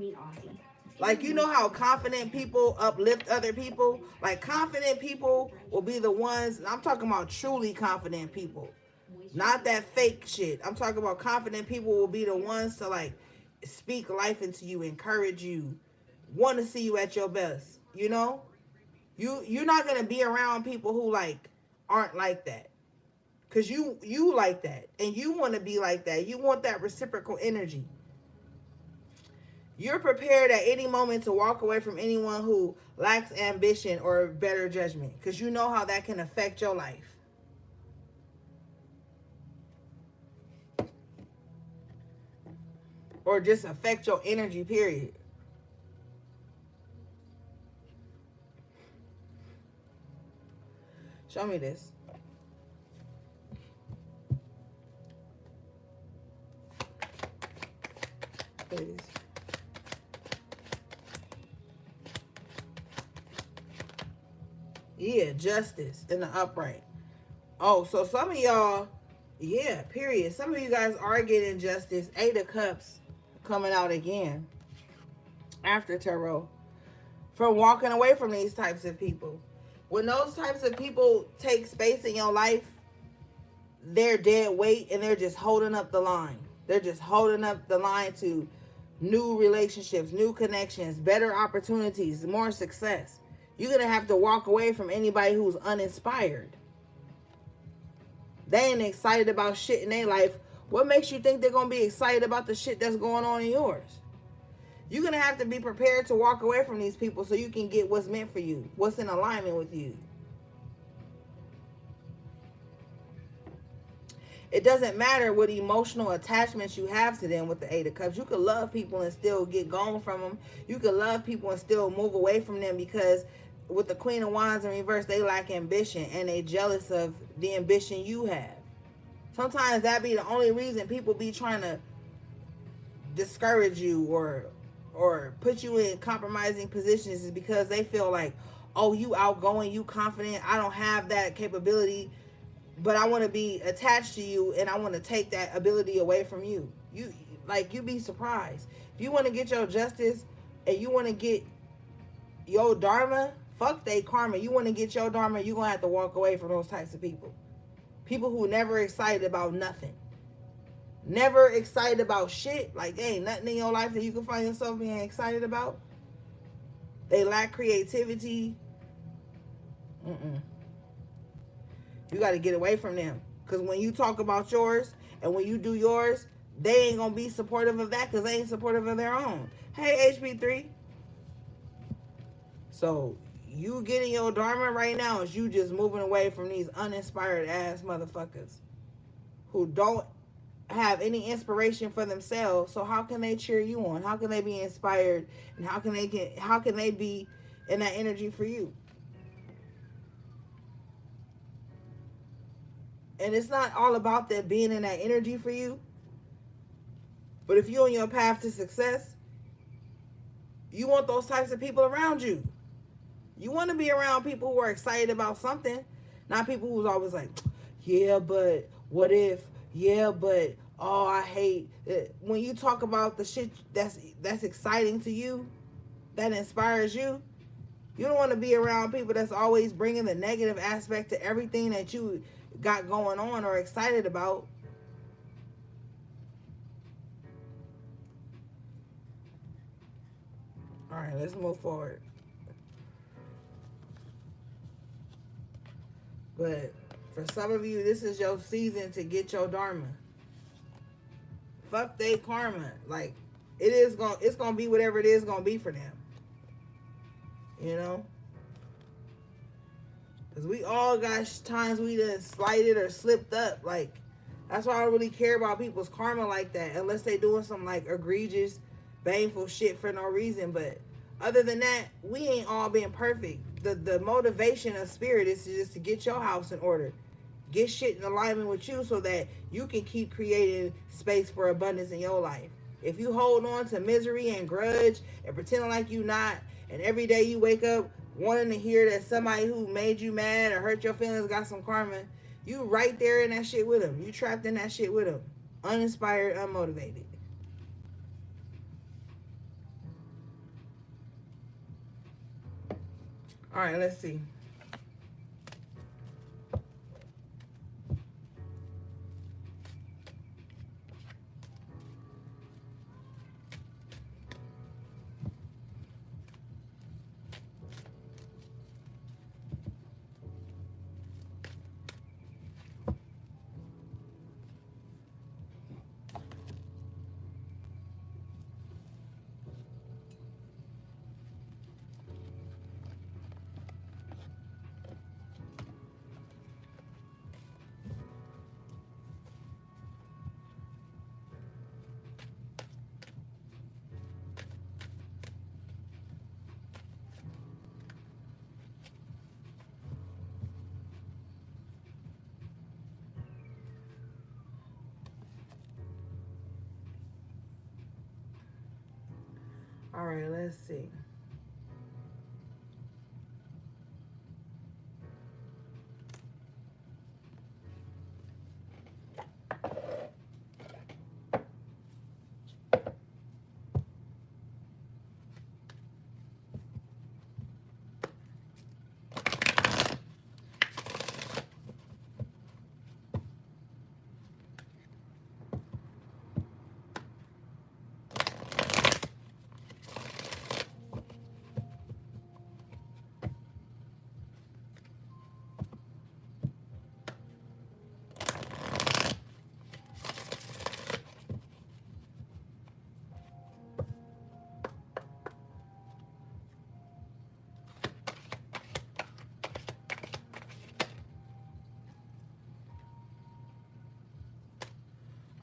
you know how confident people uplift other people? Like, confident people will be the ones, I'm talking about truly confident people. Not that fake shit. I'm talking about confident people will be the ones to like speak life into you, encourage you, want to see you at your best. You know? You're not gonna be around people who like aren't like that. Cause you like that. And you wanna be like that. You want that reciprocal energy. You're prepared at any moment to walk away from anyone who lacks ambition or better judgment, because you know how that can affect your life. Or just affect your energy, period. Show me this. Please. Yeah, justice in the upright. Oh, so some of y'all, yeah, period. Some of you guys are getting justice. Eight of Cups coming out again after tarot, from walking away from these types of people. When those types of people take space in your life, they're dead weight, and they're just holding up the line. They're just holding up the line to new relationships, new connections, better opportunities, more success. You're going to have to walk away from anybody who's uninspired. They ain't excited about shit in their life. What makes you think they're going to be excited about the shit that's going on in yours? You're going to have to be prepared to walk away from these people so you can get what's meant for you, what's in alignment with you. It doesn't matter what emotional attachments you have to them with the Eight of Cups. You could love people and still get gone from them. You could love people and still move away from them, because with the Queen of Wands in reverse, they lack ambition and they jealous of the ambition you have. Sometimes that be the only reason people be trying to discourage you or put you in compromising positions, is because they feel like, oh, you outgoing, you confident, I don't have that capability, but I want to be attached to you, and I want to take that ability away from you. You like, you'd be surprised. If you want to get your justice and you want to get your dharma, fuck they karma. You want to get your dharma, you're going to have to walk away from those types of people. People who never excited about nothing. Never excited about shit. Like, there ain't nothing in your life that you can find yourself being excited about. They lack creativity. You got to get away from them. Because when you talk about yours and when you do yours, they ain't going to be supportive of that, because they ain't supportive of their own. Hey, HB3. So you getting your dharma right now is you just moving away from these uninspired ass motherfuckers who don't have any inspiration for themselves. So how can they cheer you on? How can they be inspired? And how can they be in that energy for you? And it's not all about that being in that energy for you. But if you're on your path to success, you want those types of people around you. You want to be around people who are excited about something, not people who's always like, yeah, but what if? Yeah, but oh, I hate it. When you talk about the shit that's exciting to you, that inspires you, you don't want to be around people that's always bringing the negative aspect to everything that you got going on or excited about. All right, let's move forward. But for some of you, this is your season to get your dharma. Fuck they karma. Like it's gonna be whatever it is gonna be for them. You know? Because we all got times we done slighted or slipped up. Like, that's why I don't really care about people's karma like that. Unless they doing some, like, egregious, baneful shit for no reason. But other than that, we ain't all being perfect. The motivation of spirit is just to get your house in order. Get shit in alignment with you so that you can keep creating space for abundance in your life. If you hold on to misery and grudge and pretending like you not, and every day you wake up wanting to hear that somebody who made you mad or hurt your feelings got some karma, you right there in that shit with them. You trapped in that shit with them. Uninspired, unmotivated. All right, let's see. All right, let's see.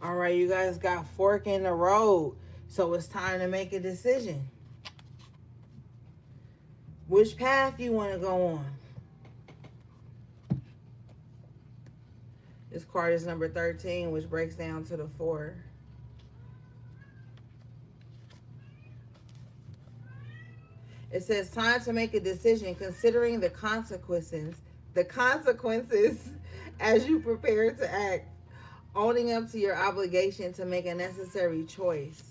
All right, you guys got fork in the road. So it's time to make a decision. Which path you want to go on? This card is number 13, which breaks down to the 4. It says time to make a decision considering the consequences as you prepare to act, owning up to your obligation to make a necessary choice.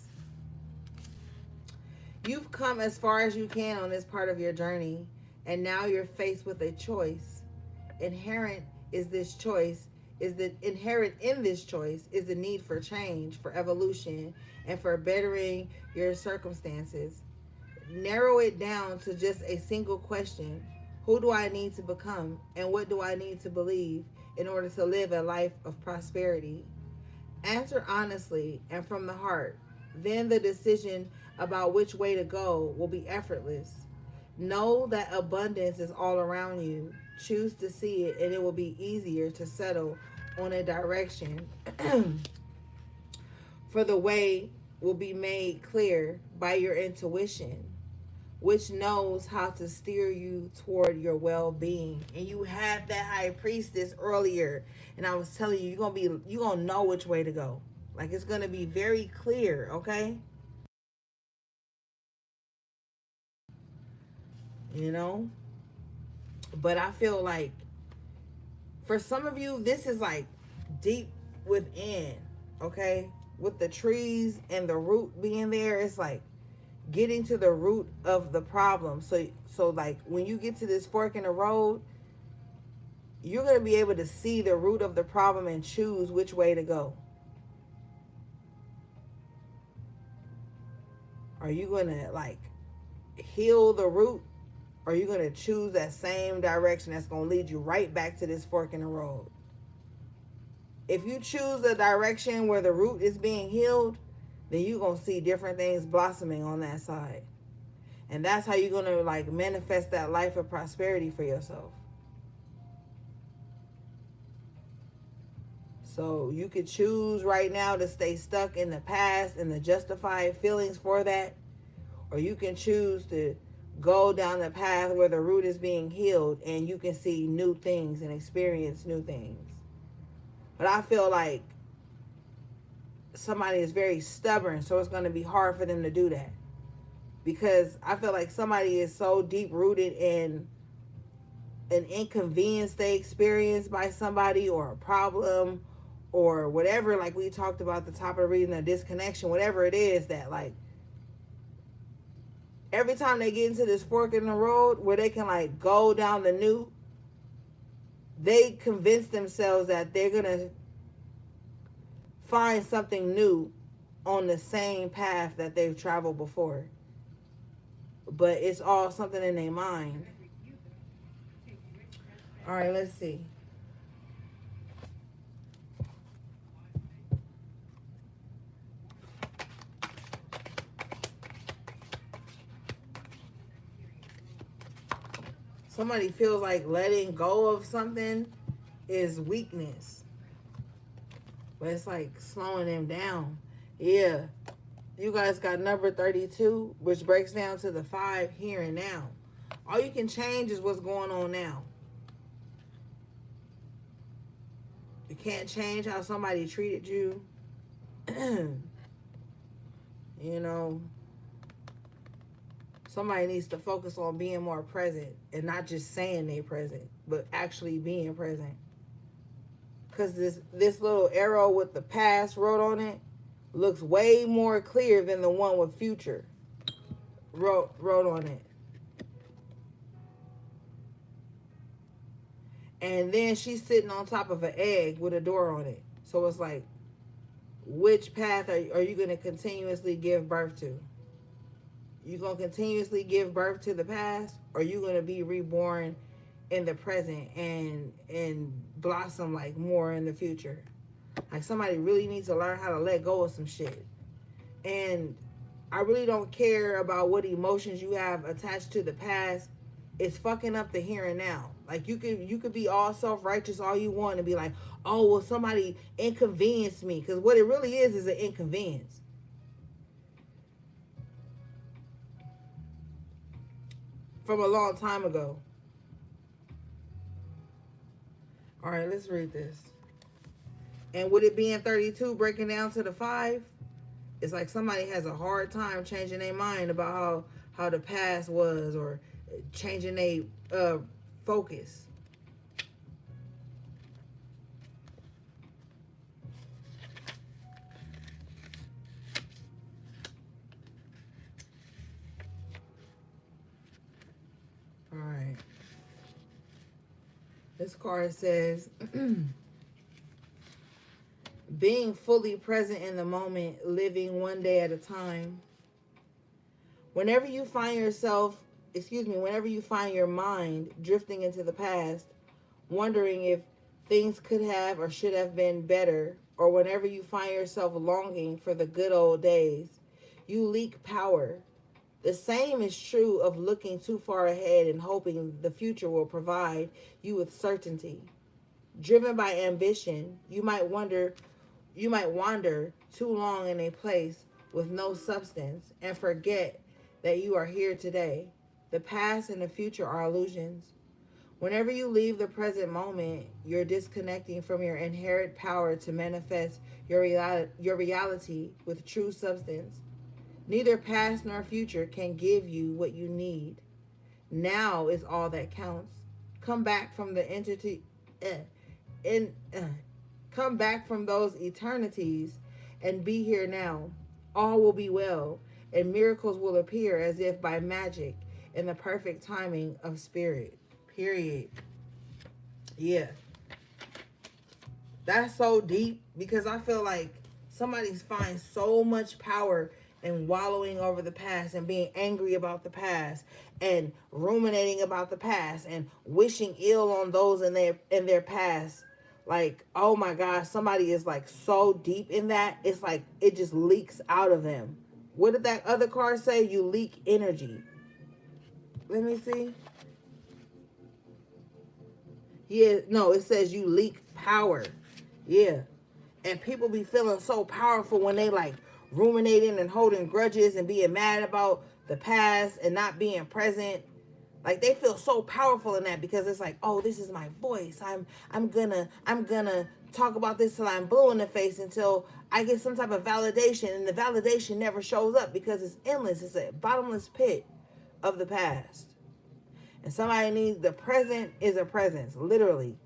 You've come as far as you can on this part of your journey, and now you're faced with a choice. Inherent in this choice is the need for change, for evolution, and for bettering your circumstances. Narrow it down to just a single question. Who do I need to become, and what do I need to believe in order to live a life of prosperity? Answer honestly and from the heart. Then the decision about which way to go will be effortless. Know that abundance is all around you. Choose to see it, and it will be easier to settle on a direction. For the way will be made clear by your intuition, which knows how to steer you toward your well-being. And you had that high priestess earlier, and I was telling you, you're gonna know which way to go. Like, it's gonna be very clear, okay? You know? But I feel like for some of you, this is like deep within, okay? With the trees and the root being there, it's like getting to the root of the problem. So like when you get to this fork in the road, you're going to be able to see the root of the problem and choose which way to go. Are you going to like heal the root, or are you going to choose that same direction that's going to lead you right back to this fork in the road? If you choose the direction where the root is being healed, then you're going to see different things blossoming on that side. And that's how you're going to like manifest that life of prosperity for yourself. So you could choose right now to stay stuck in the past and the justified feelings for that, or you can choose to go down the path where the root is being healed and you can see new things and experience new things. But I feel like somebody is very stubborn, so it's going to be hard for them to do that, because I feel like somebody is so deep rooted in an inconvenience they experienced by somebody, or a problem, or whatever, like we talked about at the top of the reading, a disconnection, whatever it is, that like every time they get into this fork in the road where they can like go down the new, they convince themselves that they're gonna find something new on the same path that they've traveled before, but it's all something in their mind. All right, let's see. Somebody feels like letting go of something is weakness, but it's like slowing them down. Yeah, you guys got number 32, which breaks down to the 5 here and now. All you can change is what's going on now. You can't change how somebody treated you. You know, somebody needs to focus on being more present and not just saying they're present, but actually being present. Because this little arrow with the past wrote on it looks way more clear than the one with future wrote on it. And then she's sitting on top of an egg with a door on it. So it's like, which path are you going to continuously give birth to? You going to continuously give birth to the past, or you going to be reborn in the present and blossom like more in the future? Like, somebody really needs to learn how to let go of some shit. And I really don't care about what emotions you have attached to the past. It's fucking up the here and now. Like, you could be all self-righteous all you want and be like, oh, well, somebody inconvenienced me. Because what it really is an inconvenience. From a long time ago. All right, let's read this. And with it being 32, breaking down to the 5, it's like somebody has a hard time changing their mind about how the past was, or changing their focus. All right. This card says, being fully present in the moment, living one day at a time. Whenever you find your mind drifting into the past, wondering if things could have or should have been better, or whenever you find yourself longing for the good old days, you leak power. The same is true of looking too far ahead and hoping the future will provide you with certainty. Driven by ambition, you might wander too long in a place with no substance and forget that you are here today. The past and the future are illusions. Whenever you leave the present moment, you're disconnecting from your inherent power to manifest your reality with true substance. Neither past nor future can give you what you need. Now is all that counts. Come back from the entity, in, come back from those eternities, and be here now. All will be well, and miracles will appear as if by magic in the perfect timing of spirit. Period. Yeah, that's so deep because I feel like somebody's finds so much power in wallowing over the past and being angry about the past and ruminating about the past and wishing ill on those in their past. Like, oh my gosh, somebody is like so deep in that, it's like it just leaks out of them. What did that other card say? You leak energy. Let me see. Yeah, no, it says you leak power. Yeah. And people be feeling so powerful when they like ruminating and holding grudges and being mad about the past and not being present. Like they feel so powerful in that because it's like, oh, this is my voice. I'm gonna talk about this till I'm blue in the face until I get some type of validation, and the validation never shows up because it's endless. It's a bottomless pit of the past. And somebody needs, the present is a presence, literally.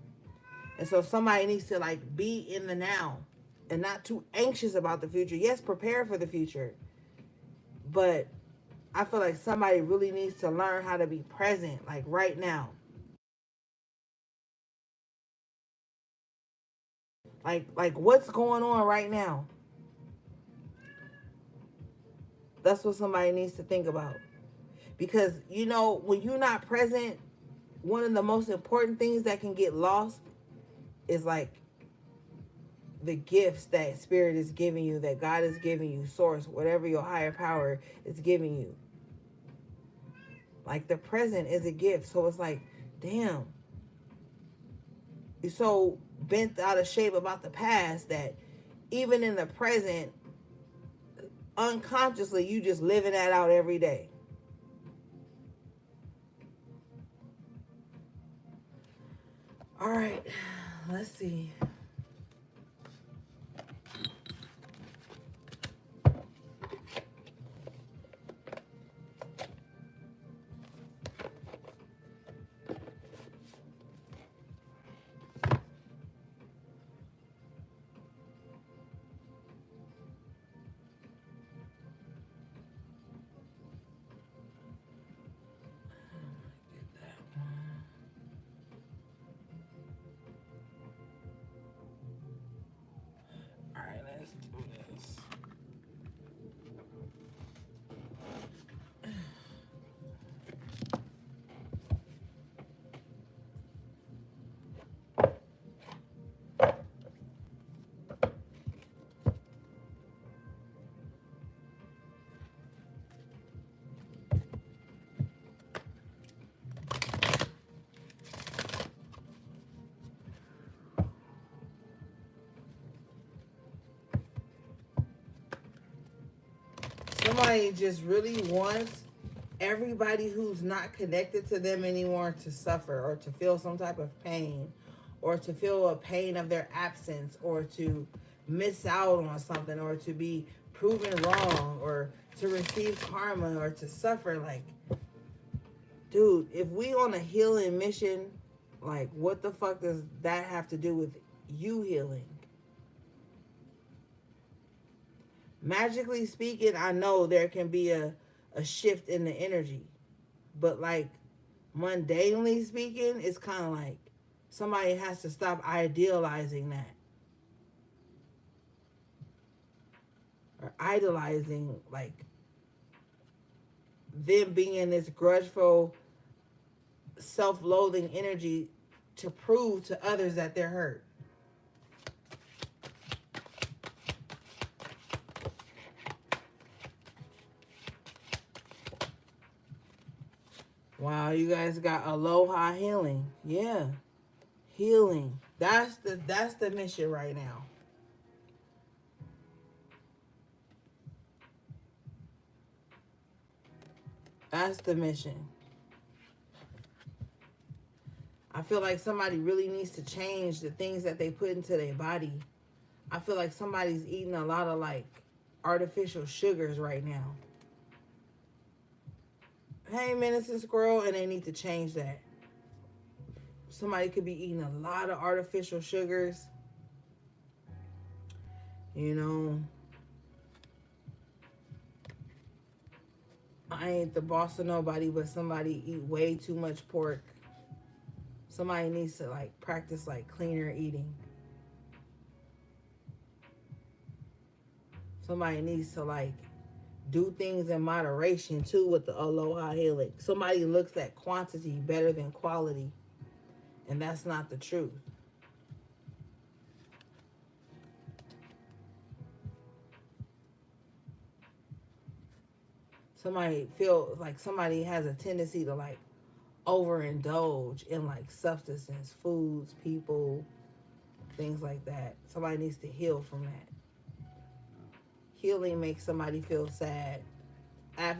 And so somebody needs to like be in the now and not too anxious about the future. Yes, prepare for the future. But I feel like somebody really needs to learn how to be present, like right now. Like what's going on right now? That's what somebody needs to think about. Because you know, when you're not present, one of the most important things that can get lost is like the gifts that spirit is giving you, that God is giving you, source, whatever your higher power is giving you. Like the present is a gift. So it's like, damn, you're so bent out of shape about the past that even in the present, unconsciously, you just living that out every day. All right, let's see. All right, let's do this. Somebody just really wants everybody who's not connected to them anymore to suffer or to feel some type of pain or to feel a pain of their absence or to miss out on something or to be proven wrong or to receive karma or to suffer. Like, dude, if we on a healing mission, like what the fuck does that have to do with you healing? Magically speaking, I know there can be a shift in the energy. But like mundanely speaking, it's kind of like somebody has to stop idealizing that or idolizing like them being in this grudgeful, self-loathing energy to prove to others that they're hurt. Wow, you guys got aloha healing. Yeah. Healing. That's the mission right now. That's the mission. I feel like somebody really needs to change the things that they put into their body. I feel like somebody's eating a lot of like artificial sugars right now. Hey, Medicine Squirrel, and they need to change that. Somebody could be eating a lot of artificial sugars. You know, I ain't the boss of nobody, but somebody eat way too much pork. Somebody needs to like practice like cleaner eating. Somebody needs to like do things in moderation too with the aloha healing. Somebody looks at quantity better than quality, and that's not the truth. Somebody feel like somebody has a tendency to like overindulge in like substances, foods, people, things like that. Somebody needs to heal from that. Healing makes somebody feel sad. Like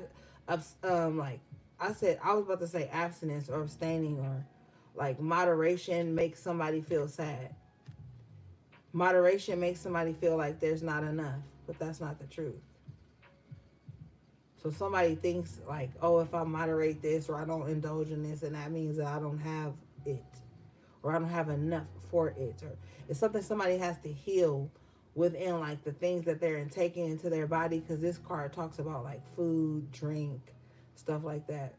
I said, I was about to say abstinence or abstaining or like moderation makes somebody feel sad. Moderation makes somebody feel like there's not enough, but that's not the truth. So somebody thinks like, oh, if I moderate this or I don't indulge in this, and that means that I don't have it or I don't have enough for it, or it's something somebody has to heal within like the things that they're taking into their body, because this card talks about like food, drink, stuff like that.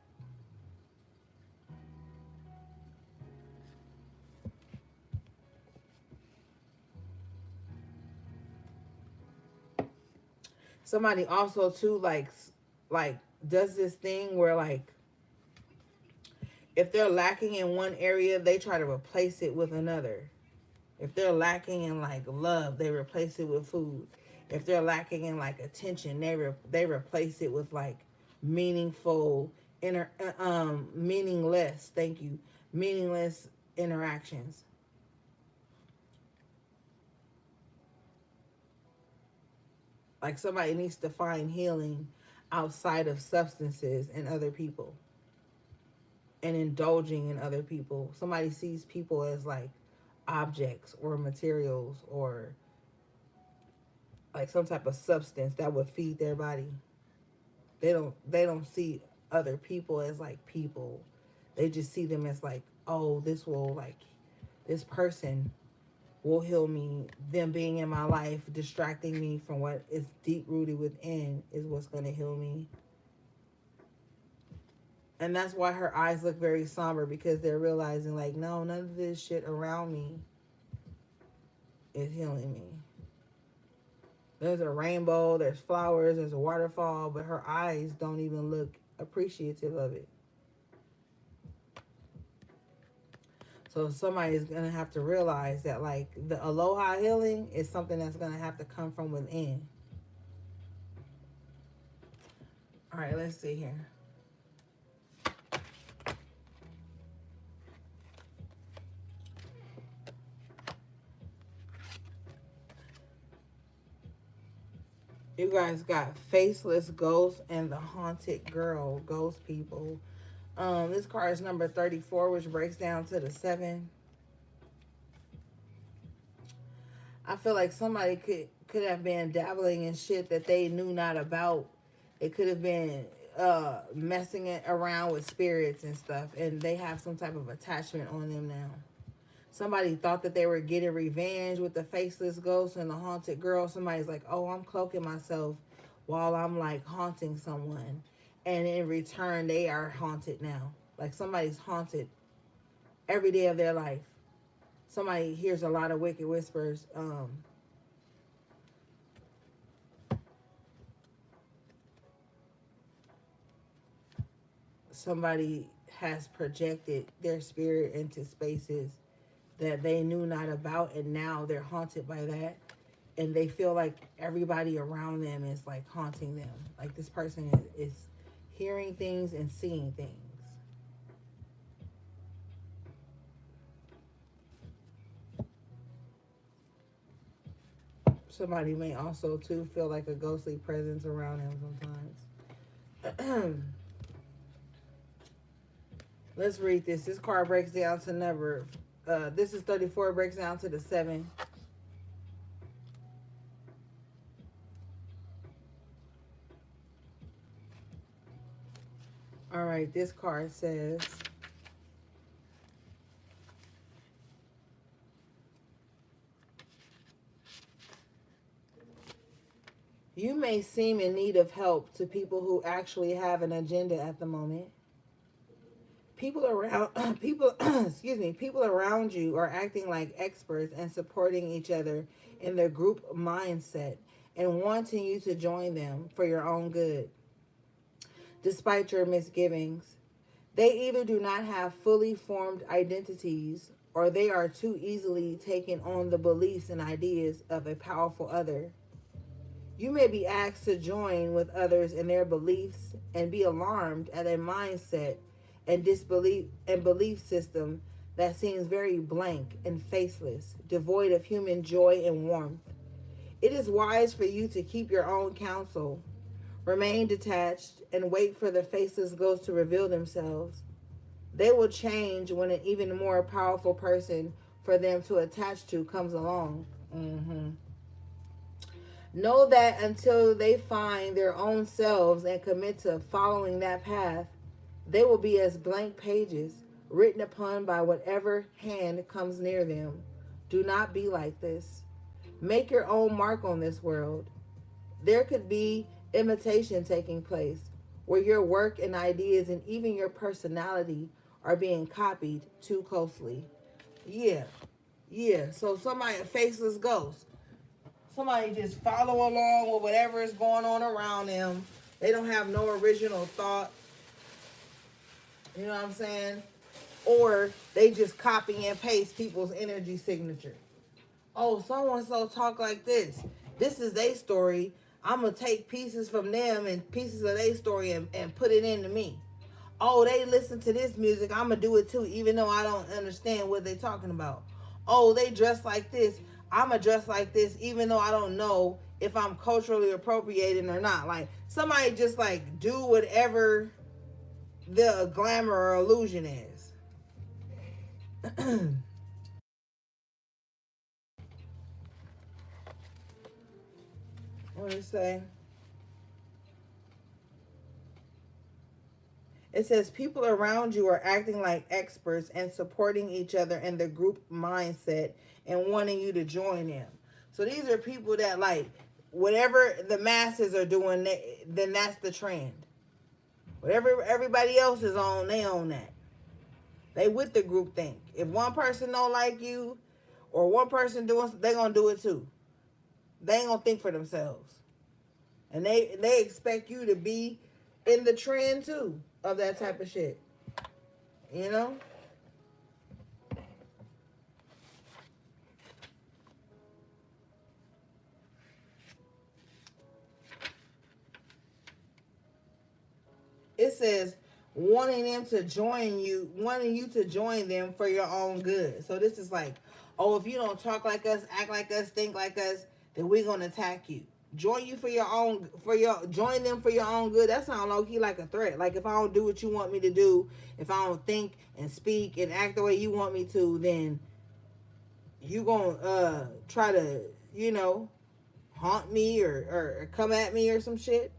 Somebody also too like does this thing where like if they're lacking in one area, they try to replace it with another. If they're lacking in like love, they replace it with food. If they're lacking in like attention, they replace it with like meaningful meaningless, thank you, meaningless interactions. Like somebody needs to find healing outside of substances and other people and indulging in other people. Somebody sees people as like objects or materials or like some type of substance that would feed their body. They don't see other people as like people. They just see them as like, oh, this will like this person will heal me. Them being in my life, distracting me from what is deep rooted within is what's gonna heal me. And that's why her eyes look very somber, because they're realizing like, no, none of this shit around me is healing me. There's a rainbow, there's flowers, there's a waterfall, but her eyes don't even look appreciative of it. So somebody's gonna have to realize that like the aloha healing is something that's gonna have to come from within. All right, let's see here. You guys got faceless ghosts and the haunted girl, ghost people. This card is number 34, which breaks down to the 7. I feel like somebody could have been dabbling in shit that they knew not about. It could have been messing it around with spirits and stuff, and they have some type of attachment on them now. Somebody thought that they were getting revenge with the faceless ghost and the haunted girl. Somebody's like, oh, I'm cloaking myself while I'm like haunting someone. And in return, they are haunted now. Like somebody's haunted every day of their life. Somebody hears a lot of wicked whispers. Somebody has projected their spirit into spaces that they knew not about, and now they're haunted by that, and they feel like everybody around them is like haunting them, like this person is hearing things and seeing things. Somebody may also too feel like a ghostly presence around him sometimes. Let's read this. This card breaks down to number. This is 34. Breaks down to the 7. All right. This card says, you may seem in need of help to people who actually have an agenda at the moment. People around people people around you are acting like experts and supporting each other in their group mindset and wanting you to join them for your own good. Despite your misgivings, they either do not have fully formed identities or they are too easily taken on the beliefs and ideas of a powerful other. You may be asked to join with others in their beliefs and be alarmed at a mindset and disbelief and belief system that seems very blank and faceless, devoid of human joy and warmth. It is wise for you to keep your own counsel, remain detached, and wait for the faceless ghosts to reveal themselves. They will change when an even more powerful person for them to attach to comes along. Know that until they find their own selves and commit to following that path, they will be as blank pages written upon by whatever hand comes near them. Do not be like this. Make your own mark on this world. There could be imitation taking place where your work and ideas and even your personality are being copied too closely. Yeah, yeah. So somebody, a faceless ghost. Somebody just follow along with whatever is going on around them. They don't have no original thought. You know what I'm saying? Or they just copy and paste people's energy signature. Oh, someone so talk like this. This is their story. I'm going to take pieces from them and pieces of their story and put it into me. Oh, they listen to this music. I'm going to do it too, even though I don't understand what they're talking about. Oh, they dress like this. I'm going to dress like this, even though I don't know if I'm culturally appropriating or not. Like, somebody just like do whatever the glamour or illusion is. What did it say? It says people around you are acting like experts and supporting each other in the group mindset and wanting you to join them. So these are people that like whatever the masses are doing, then that's the trend. Whatever everybody else is on, they own that. They with the group think. If one person don't like you or one person doing, they gonna do it too. They ain't gonna think for themselves, and they expect you to be in the trend too of that type of shit. You know. It says wanting them to join you, wanting you to join them for your own good. So this is like, oh, if you don't talk like us, act like us, think like us, then we're gonna attack you. Join you for your own, join them for your own good. That sounds low key like a threat. Like if I don't do what you want me to do, if I don't think and speak and act the way you want me to, then you gonna try to, haunt me or come at me or some shit.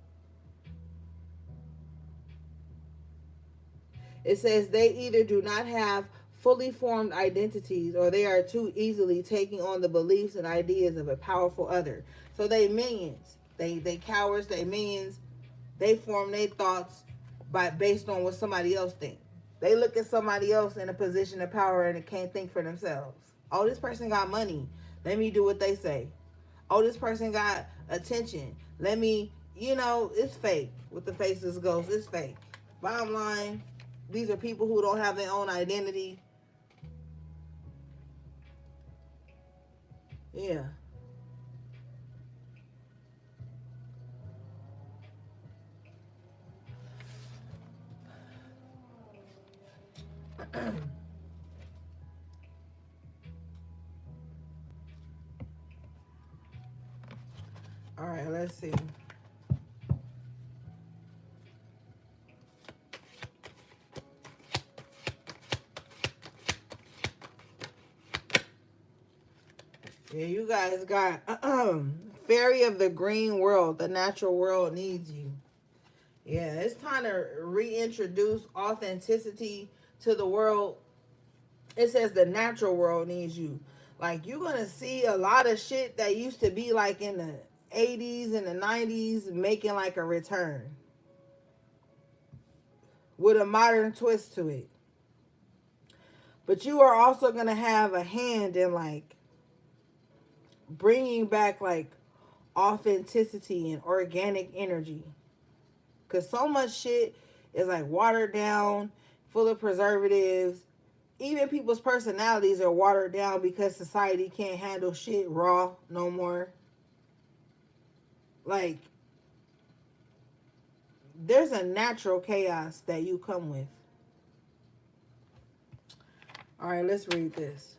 It says they either do not have fully formed identities or they are too easily taking on the beliefs and ideas of a powerful other. So they minions. They cowards, they minions. They form their thoughts based on what somebody else thinks. They look at somebody else in a position of power and can't think for themselves. Oh, this person got money. Let me do what they say. Oh, this person got attention. Let me, it's fake. With the faceless ghost, it's fake. Bottom line, these are people who don't have their own identity. Yeah. All right, let's see. Yeah, you guys got Fairy of the Green World. The natural world needs you. Yeah, it's time to reintroduce authenticity to the world. It says the natural world needs you. Like, you're gonna see a lot of shit that used to be like in the 80s and the 90s making like a return with a modern twist to it. But you are also gonna have a hand in like bringing back like authenticity and organic energy. Because so much shit is like watered down, full of preservatives. Even people's personalities are watered down because society can't handle shit raw no more. Like, there's a natural chaos that you come with. All right, let's read this.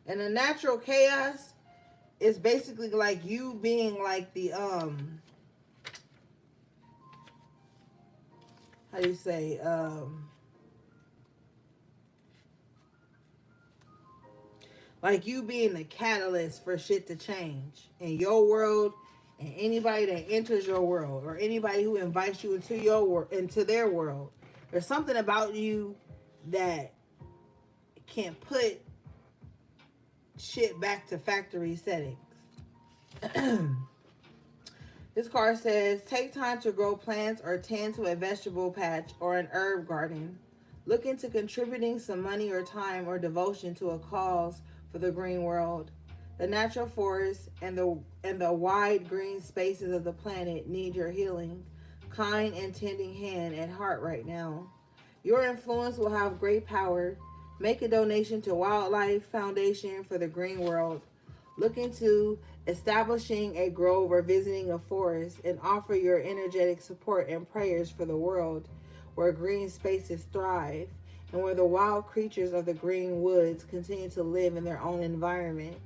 And the natural chaos is basically like you being like the how do you say like you being the catalyst for shit to change in your world, and anybody that enters your world or anybody who invites you into your world, into their world. There's something about you that can put shit back to factory settings. This card says, take time to grow plants or tend to a vegetable patch or an herb garden. Look into contributing some money or time or devotion to a cause for the green world. The natural forests and the wide green spaces of the planet need your healing, kind and tending hand and heart right now. Your influence will have great power. Make a donation to Wildlife Foundation for the Green World. Look into establishing a grove or visiting a forest and offer your energetic support and prayers for the world where green spaces thrive and where the wild creatures of the green woods continue to live in their own environment.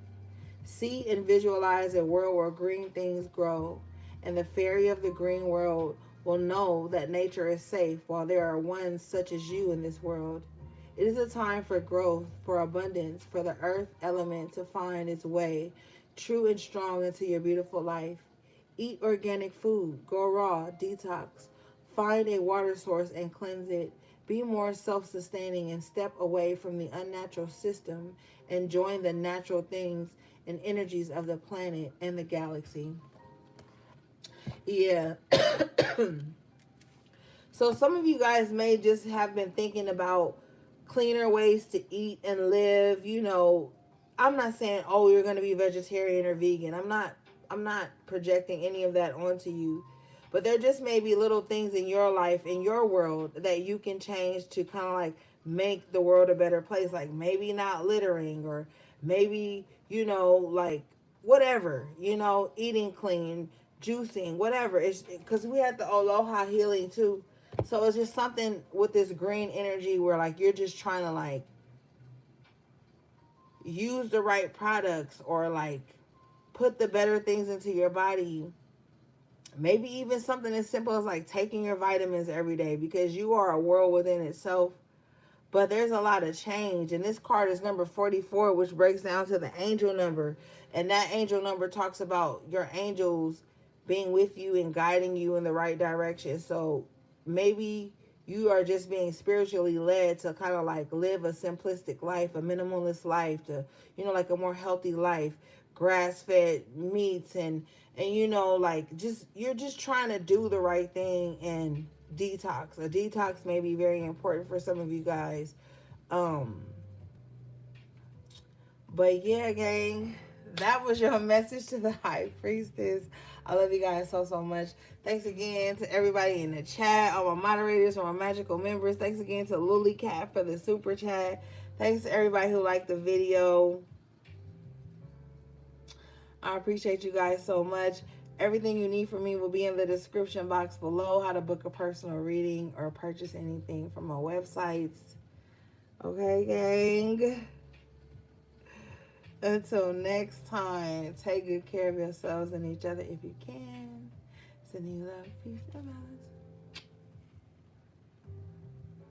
See and visualize a world where green things grow, and the fairy of the green world will know that nature is safe while there are ones such as you in this world. It is a time for growth, for abundance, for the earth element to find its way true and strong into your beautiful life. Eat organic food, go raw, detox, find a water source and cleanse it. Be more self sustaining and step away from the unnatural system and join the natural things and energies of the planet and the galaxy. Yeah. So some of you guys may just have been thinking about cleaner ways to eat and live. I'm not saying, oh, you're going to be vegetarian or vegan. I'm not projecting any of that onto you. But there just may be little things in your life, in your world, that you can change to kind of like make the world a better place. Like maybe not littering, or maybe, like whatever, eating clean, juicing, whatever. It's because we had the Aloha healing too. So it's just something with this green energy where like you're just trying to like use the right products or like put the better things into your body. Maybe even something as simple as like taking your vitamins every day, because you are a world within itself. But there's a lot of change. And this card is number 44, which breaks down to the angel number. And that angel number talks about your angels being with you and guiding you in the right direction. So maybe you are just being spiritually led to kind of like live a simplistic life, a minimalist life, to, like a more healthy life, grass fed meats, and like just, you're just trying to do the right thing and detox. A detox may be very important for some of you guys. Um, but yeah, gang, that was your message to the High Priestess. I love you guys so, so much. Thanks again to everybody in the chat, all my moderators, all my magical members. Thanks again to Lily Cat for the super chat. Thanks to everybody who liked the video. I appreciate you guys so much. Everything you need from me will be in the description box below. How to book a personal reading or purchase anything from my websites. Okay, gang? Until next time, take good care of yourselves and each other if you can. Sending you love, peace, and balance.